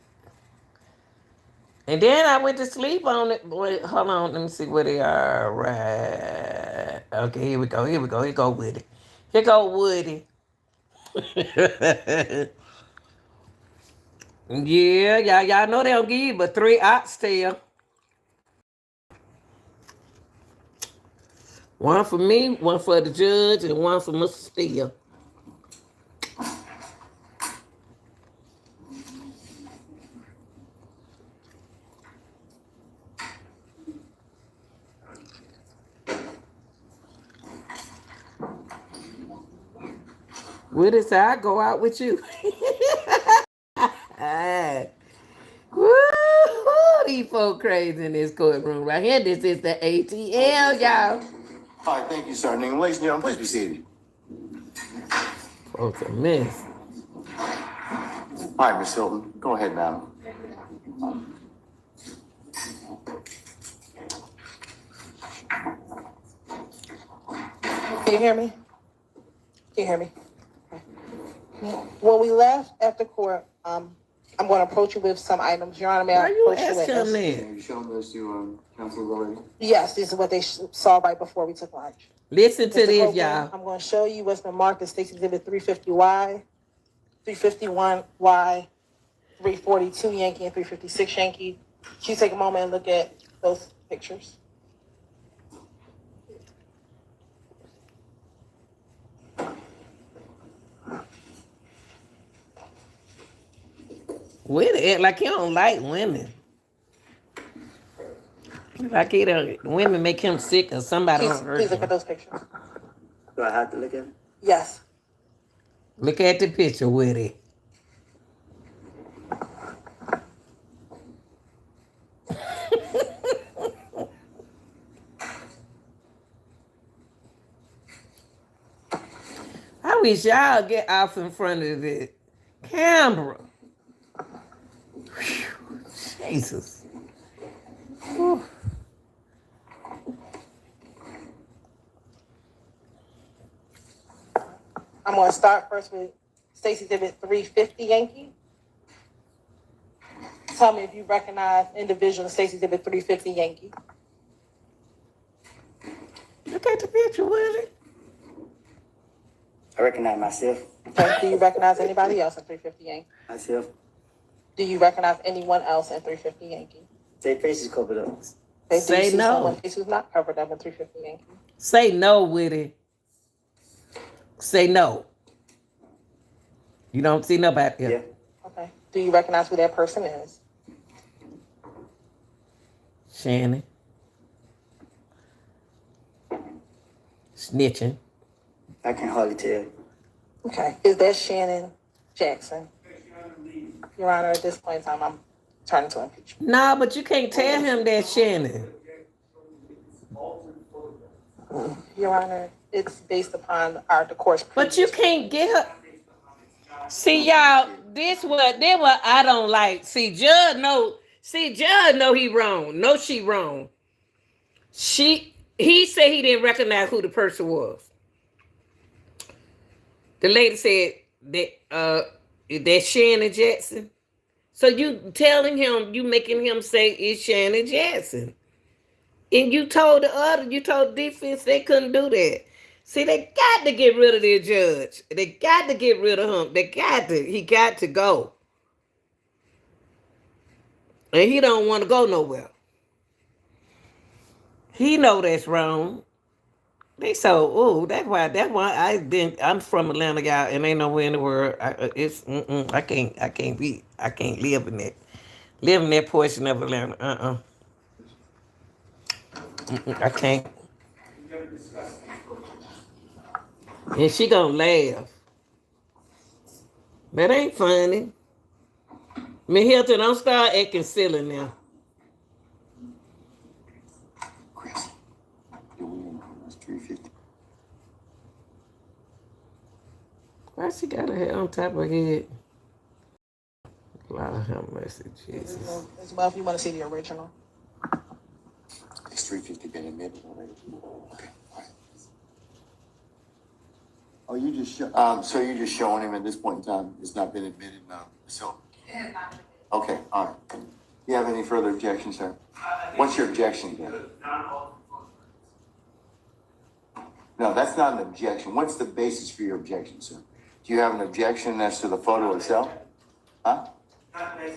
And then I went to sleep on it. Wait, hold on. Let me see where they are. Right. Okay, here we go. Here we go. Here go Woody. Here go Woody. Yeah, y'all know they don't give you but 3 oxtails. One for me, one for the judge, and one for Mr. Steele. Willis said, I go out with you. Woo, these folk crazy in this courtroom right here. This is the ATL, y'all. All right, thank you, sir. Now, ladies and gentlemen, please be seated. Folks a mess. All right, Miss Hilton, go ahead, ma'am. Can you hear me? Can you hear me? Okay. When we left after court, I'm going to approach you with some items. Your Honor, may I Why you approach you with asking this? that? Have you shown this to counsel already? Yes, this is what they saw right before we took lunch. Listen to Mr. this, Copeland, y'all. I'm going to show you what's been marked as State Exhibit 350Y, 351Y, 342 Yankee, and 356 Yankee. Can you take a moment and look at those pictures? Willie act like he don't like women. Like he don't, women make him sick or somebody don't hurt Please look at him. those pictures. Do I have to look at it? Yes. Look at the picture, Willie. I wish y'all get off in front of the camera. Whew, Jesus. Whew. I'm going to start first with Stacy Exhibit 350 Yankee. Tell me if you recognize individual Stacy Exhibit 350 Yankee. Look at the picture, Willie. I recognize myself. Okay. Do you recognize anybody else in 350 Yankee? Myself. Do you recognize anyone else in 350 Yankee? Say faces covered up. Okay, do Say you see no. someone face who's not covered up in 350 Yankee? Say no, Willie. Say no. You don't see nobody there. Yeah. Okay. Do you recognize who that person is? Shannon. Snitching. I can hardly tell. Okay. Is that Shannon Jackson? Your Honor, at this point in time, I'm turning to impeachment. No, but you can't tell him that Shannon. Your Honor, it's based upon the court's. But you can't get her. See, y'all, this what I don't like. See, Judge know See, Judge know he wrong. No, she wrong. He said he didn't recognize who the person was. The lady said that Shannon Jackson. So you telling him, you making him say it's Shannon Jackson. And you told the defense they couldn't do that. See, they got to get rid of their judge. They got to get rid of him. He got to go. And he don't want to go nowhere. He know that's wrong. They so, that's why I'm from Atlanta, y'all, and ain't nowhere in the world. I can't live in that portion of Atlanta. I can't. And she gonna laugh. That ain't funny. Miss Hilton, don't start acting silly now. Chris, your Williams was 350. Why she got her head on top of her head? Lord have mercy, Jesus. As well, if you want to see the original. It's 350 been admitted already. Okay, all right. Oh, you just so you're just showing him at this point in time. It's not been admitted now. So. Okay, all right. Do you have any further objections, sir? What's your objection then? No, that's not an objection. What's the basis for your objection, sir? Do you have an objection as to the photo itself? Huh? I'm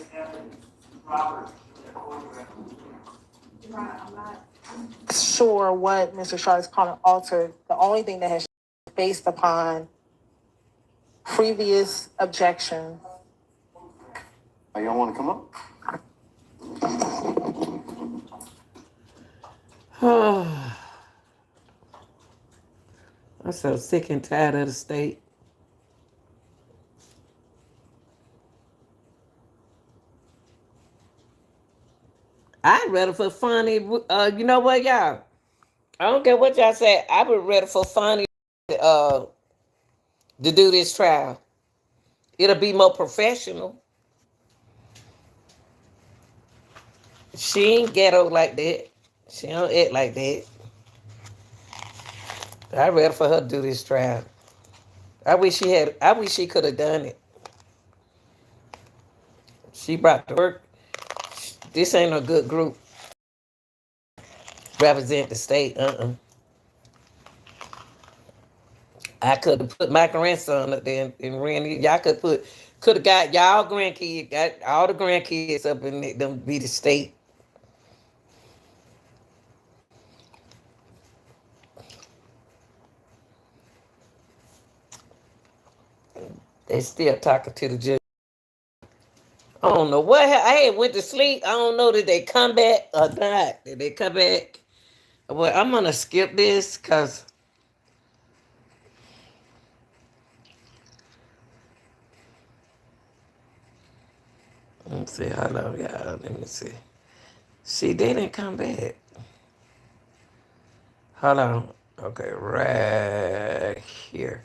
not sure what Mr. Shaw is calling altered. The only thing that has based upon previous objection. Oh, you don't want to come up? I'm so sick and tired of the state. I'd rather for Fani, you know what, y'all? I don't care what y'all say. I would rather for Fani to do this trial. It'll be more professional. She ain't ghetto like that. She don't act like that. I'd rather for her to do this trial. I wish she could have done it. She brought the work. This ain't a good group. Represent the state. I could have put my grandson up there and ran it. Y'all could have got y'all grandkids, got all the grandkids up in them be the state. They still talking to the judge. I don't know what I had went to sleep. I don't know did they come back or not. Did they come back? Well, I'm gonna skip this because let me see. Hold on, y'all. Let me see. See, they didn't come back. Hold on. Okay, right here.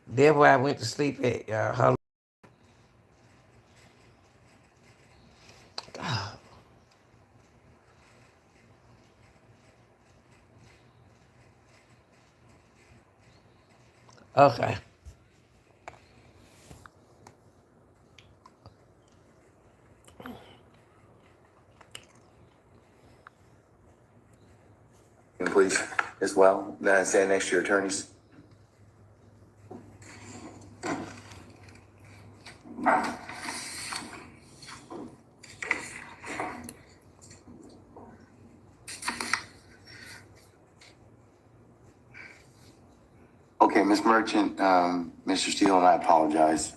That's where I went to sleep at, y'all. Hold on. Okay. Please, as well. Stand next to your attorneys. Okay, Ms. Merchant, Mr. Steele, and I apologize.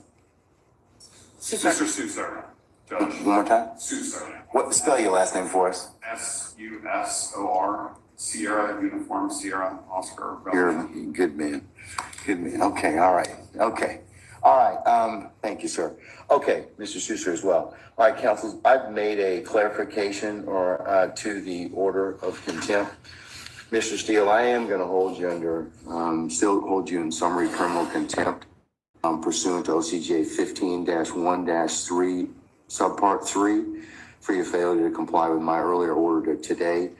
Mr. Susar, Judge. One more time? Susar. What, spell your last name for us? SUSOR, Sierra, Uniform, Sierra, Oscar. You're a good man. Good man. Okay, all right. Okay. All right. Thank you, sir. Okay, Mr. Susar as well. All right, counsel, I've made a clarification or to the order of contempt. Mr. Steele, I am going to hold you under, still hold you in summary criminal contempt pursuant to OCJ 15-1-3 subpart 3, for your failure to comply with my earlier order today.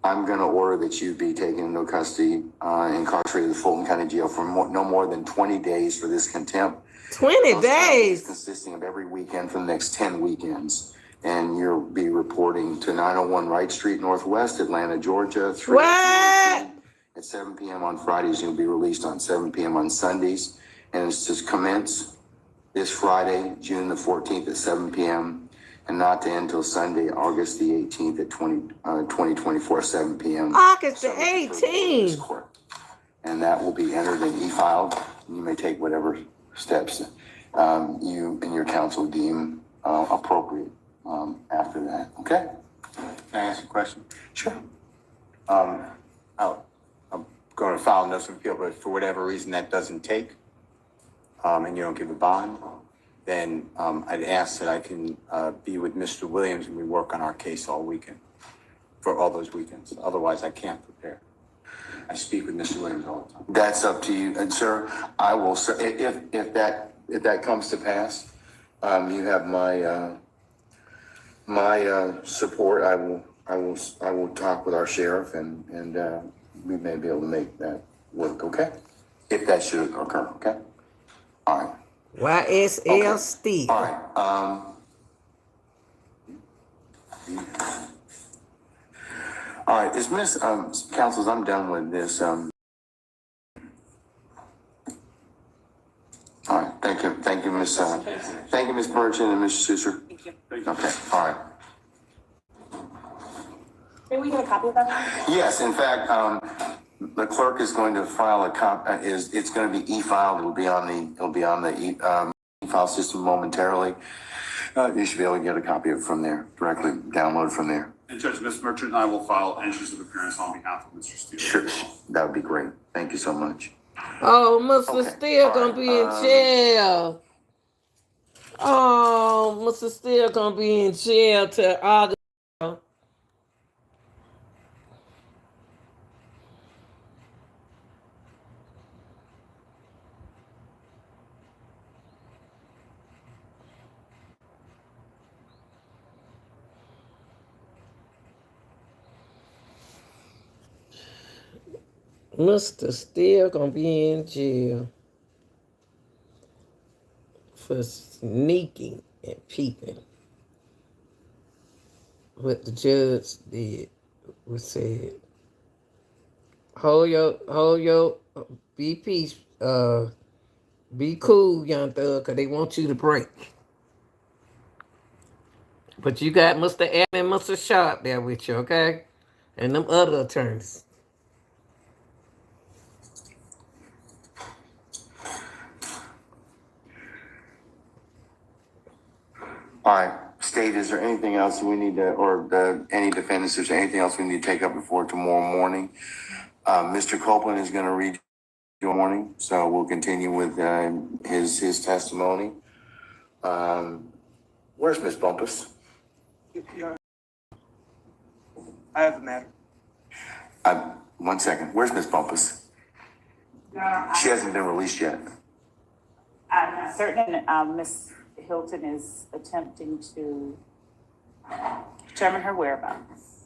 I'm going to order that you be taken into custody, incarcerated in Fulton County Jail for no more than 20 days for this contempt. 20 days? Consisting of every weekend for the next 10 weekends. And you'll be reporting to 901 Wright Street Northwest, Atlanta, Georgia, 3 at 7 p.m. on Fridays. You'll be released on 7 p.m. on Sundays. And it's just commence this Friday, June the 14th at 7 p.m. and not to end until Sunday, August the 18th at 2024, 7 p.m. August the 18th. And that will be entered and e-filed. You may take whatever steps you and your counsel deem appropriate after that. Okay? Can I ask a question? Sure. I'm going to file a notice of appeal, but for whatever reason that doesn't take, and you don't give a bond, then I'd ask that I can be with Mr. Williams and we work on our case all weekend, for all those weekends. Otherwise, I can't prepare. I speak with Mr. Williams all the time. That's up to you. And sir, I will, if that comes to pass, you have my support. I will talk with our sheriff and we may be able to make that work. Okay? If that should occur. Okay? All right. YSL Steve. All right. All right. Is Miss Councils, I'm done with this. All right. Thank you. Thank you, Miss. Thank you, Miss Burchin and Mr. Susser. Thank you. Okay. All right. Can we get a copy of that? Yes. In fact, the clerk is going to file a copy. It's going to be e-filed. It'll be on the e-file system momentarily. You should be able to get a copy of it from there, directly download from there. And Judge, Ms. Merchant and I will file entries of appearance on behalf of Mr. Steele. Sure, that would be great. Thank you so much. Oh, Mr. Steele gonna be in jail. Oh, Mr. Steele gonna be in jail till August. Mr. Steele gonna be in jail for sneaking and peeping. What the judge did was said, hold your, be peace, be cool, young thug, cause they want you to break. But you got Mr. Adam and Mr. Sharp there with you, okay? And them other attorneys. All right, State, is there anything else we need to, or any defendants, is there anything else we need to take up before tomorrow morning? Mr. Copeland is going to read your morning, so we'll continue with his testimony. Where's Miss Bumpus? I have a matter. 1 second. Where's Miss Bumpus? She hasn't been released yet. I'm certain Ms. Hilton is attempting to determine her whereabouts.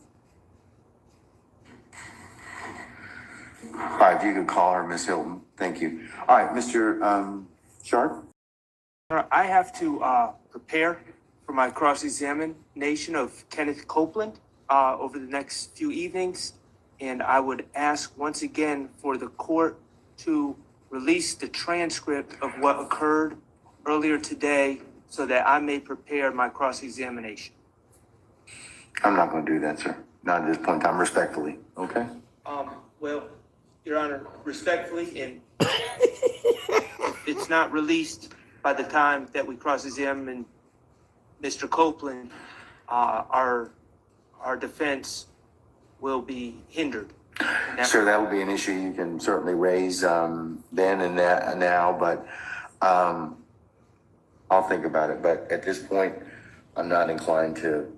All right, if you could call her Miss Hilton. Thank you. All right, Mr. Sharp. I have to prepare for my cross-examination of Kenneth Copeland over the next few evenings, and I would ask once again for the court to release the transcript of what occurred earlier today so that I may prepare my cross-examination. I'm not going to do that, sir. Not at this point in time, respectfully. Okay? Well, Your Honor, respectfully, and if it's not released by the time that we cross-examine Mr. Copeland, our defense will be hindered. Sure, that will be an issue you can certainly raise then and now, but I'll think about it. But at this point, I'm not inclined to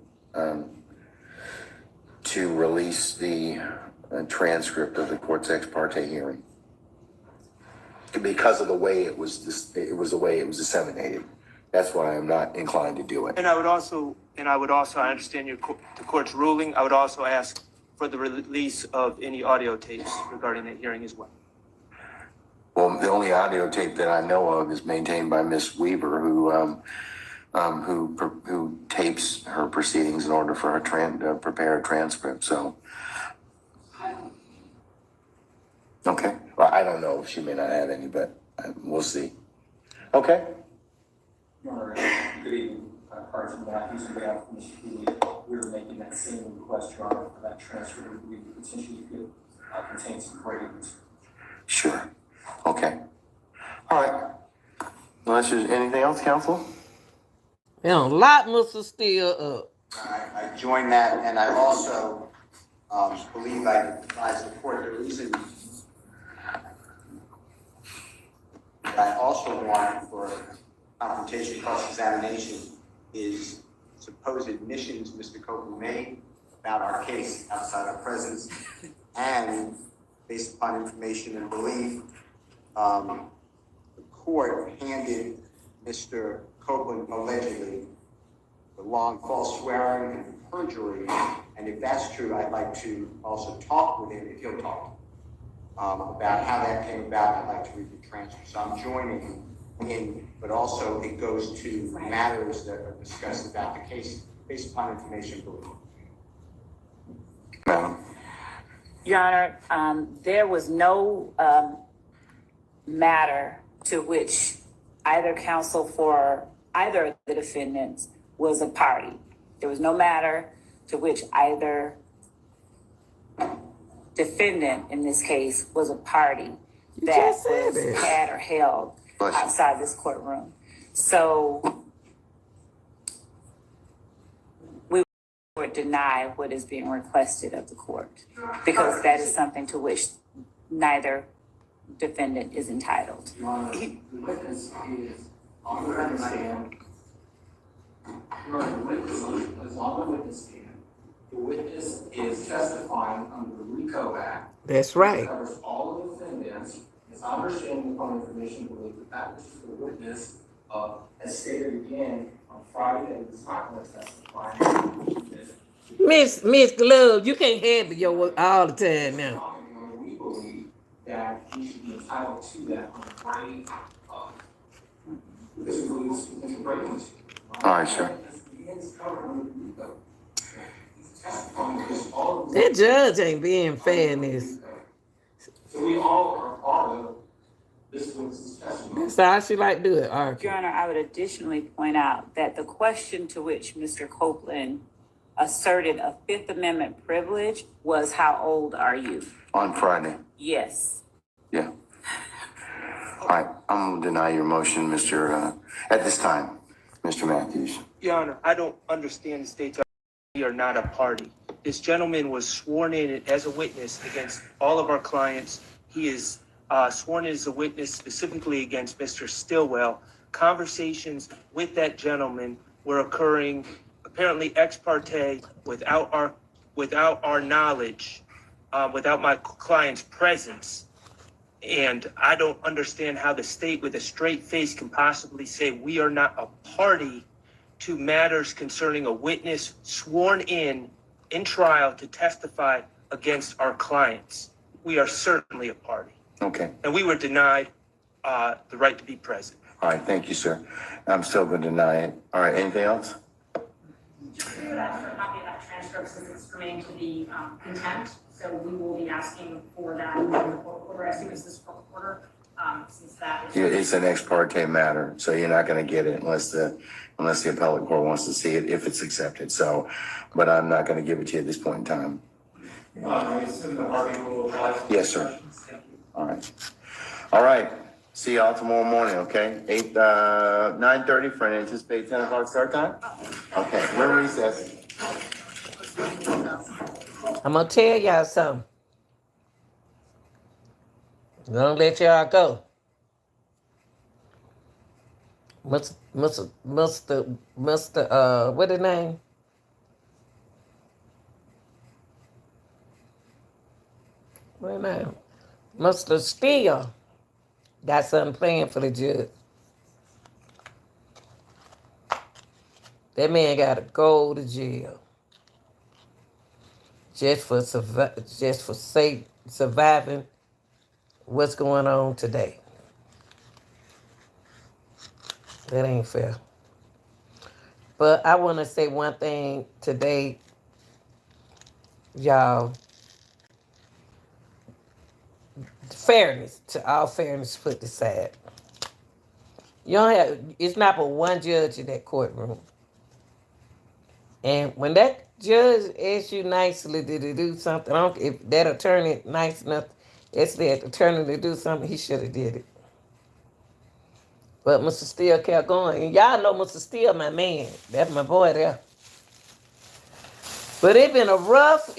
release the transcript of the court's ex parte hearing because of the way it was the way it was disseminated. That's why I'm not inclined to do it. And I would also, I understand the court's ruling. I would also ask for the release of any audio tapes regarding that hearing as well. Well, the only audio tape that I know of is maintained by Miss Weaver, who tapes her proceedings in order for her prepare a transcript. So, okay. Well, I don't know. She may not have any, but we'll see. Okay. Good evening, Carson Matthews, on behalf of Mr. Healy. We were making that same request, Your Honor, for that transfer. We potentially could contain some grades. Sure. Okay. All right. Unless there's anything else, counsel? You know, lock Mr. Steele up. I join that, and I also believe I advise the court the reason that I also want for confrontation cross-examination is supposed admissions Mr. Copeland made about our case outside our presence, and based upon information and belief, the court handed Mr. Copeland allegedly the long false swearing and perjury, and if that's true, I'd like to also talk with him, if he'll talk, about how that came about. I'd like to read the transcript. So I'm joining in, but also it goes to matters that are discussed about the case based upon information belief. Madam. Your Honor, there was no matter to which either counsel for either of the defendants was a party. There was no matter to which either defendant in this case was a party that was had or held outside this courtroom. So we would deny what is being requested of the court because that is something to which neither defendant is entitled. Your Honor, the witness is on the witness stand. Your Honor, the witness is on the witness stand. The witness is testifying under the Rico Act. That's right. It covers all the defendants. It's understanding upon information belief that which is the witness, as stated again on Friday, that is not going to testify. Miss Glove, you can't handle your work all the time now. We believe that he should be entitled to that on Friday, because we believe this is a break into. All right, sir. That judge ain't being fair in this. So we all are part of this witness's testimony. That's how she like to do it, argue. Your Honor, I would additionally point out that the question to which Mr. Copeland asserted a Fifth Amendment privilege was, how old are you? On Friday. Yes. Yeah. All right. I'm going to deny your motion, at this time, Mr. Matthews. Your Honor, I don't understand the state's argument. We are not a party. This gentleman was sworn in as a witness against all of our clients. He is sworn in as a witness specifically against Mr. Stillwell. Conversations with that gentleman were occurring apparently ex parte without our knowledge, without my client's presence. And I don't understand how the state with a straight face can possibly say we are not a party to matters concerning a witness sworn in trial to testify against our clients. We are certainly a party. Okay. And we were denied the right to be present. All right. Thank you, sir. I'm still going to deny it. All right. Anything else? We would ask for a copy of that transcript since it's germane to the contempt. So we will be asking for that in the court order as soon as this court order, since that is. Yeah, it's an ex parte matter, so you're not going to get it unless the appellate court wants to see it, if it's accepted. So, but I'm not going to give it to you at this point in time. I assume the party will apply. Yes, sir. All right. All right. See y'all tomorrow morning, okay? 9:30 for an anticipated 10 o'clock start time? Okay, we're recessed. I'm gonna tell y'all something. I'm gonna let y'all go. Mr. What his name? What his name? Mr. Steele got something planned for the judge. That man got to go to jail just for surviving what's going on today. That ain't fair. But I want to say one thing today, y'all. Fairness, to all fairness put aside. You don't have, it's not but one judge in that courtroom. And when that judge asks you nicely to do something, I don't, if that attorney nice enough, it's that attorney to do something, he should have did it. But Mr. Steele kept going. And y'all know Mr. Steele, my man. That's my boy there. But it been rough,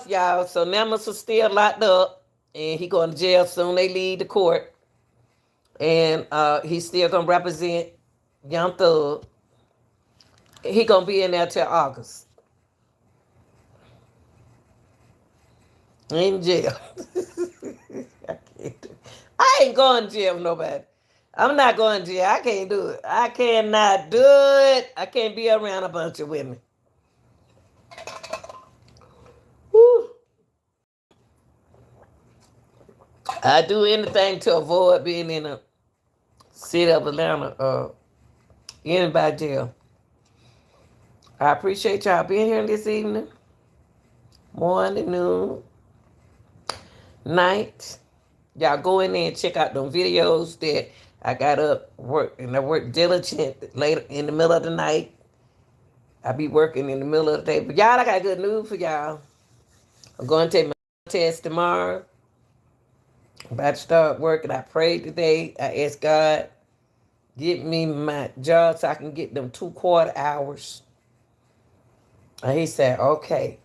y'all. So now Mr. Steele locked up, and he going to jail soon. They leave the court, and he's still gonna represent Young Thug. He gonna be in there till August. In jail. I ain't going to jail with nobody. I'm not going to jail. I can't do it. I cannot do it. I can't be around a bunch of women. Whew. I do anything to avoid being in a city of Atlanta in by jail. I appreciate y'all being here this evening, morning, noon, night. Y'all go in there and check out them videos that I got up work, and I work diligent later in the middle of the night. I be working in the middle of the day. But y'all, I got good news for y'all. I'm going to take my test tomorrow. I'm about to start working. I prayed today. I asked God, get me my job so I can get them 2/4 hours. And he said, okay.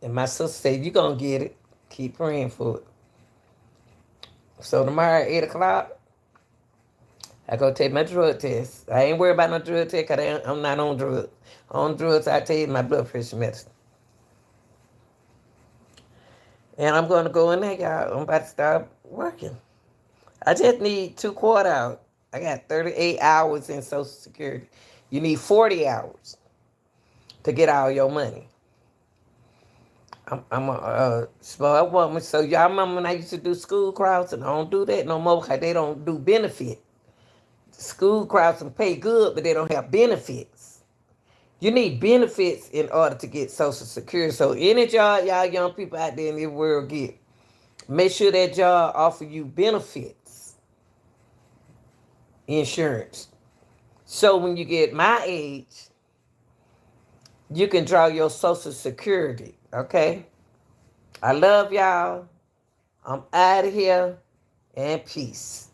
And my sister said, you're going to get it. Keep praying for it. So tomorrow at 8 o'clock, I go take my drug test. I ain't worried about no drug test because I'm not on drugs. On drugs, I take my blood pressure medicine. And I'm going to go in there, y'all. I'm about to start working. I just need 2/4 hours. I got 38 hours in Social Security. You need 40 hours to get all your money. I'm a smart woman. So y'all remember when I used to do school crossing? I don't do that no more because they don't do benefit. School crossing pay good, but they don't have benefits. You need benefits in order to get Social Security. So any job y'all young people out there in the world get, make sure that job offer you benefits, insurance. So when you get my age, you can draw your Social Security, okay? I love y'all. I'm out of here, and peace.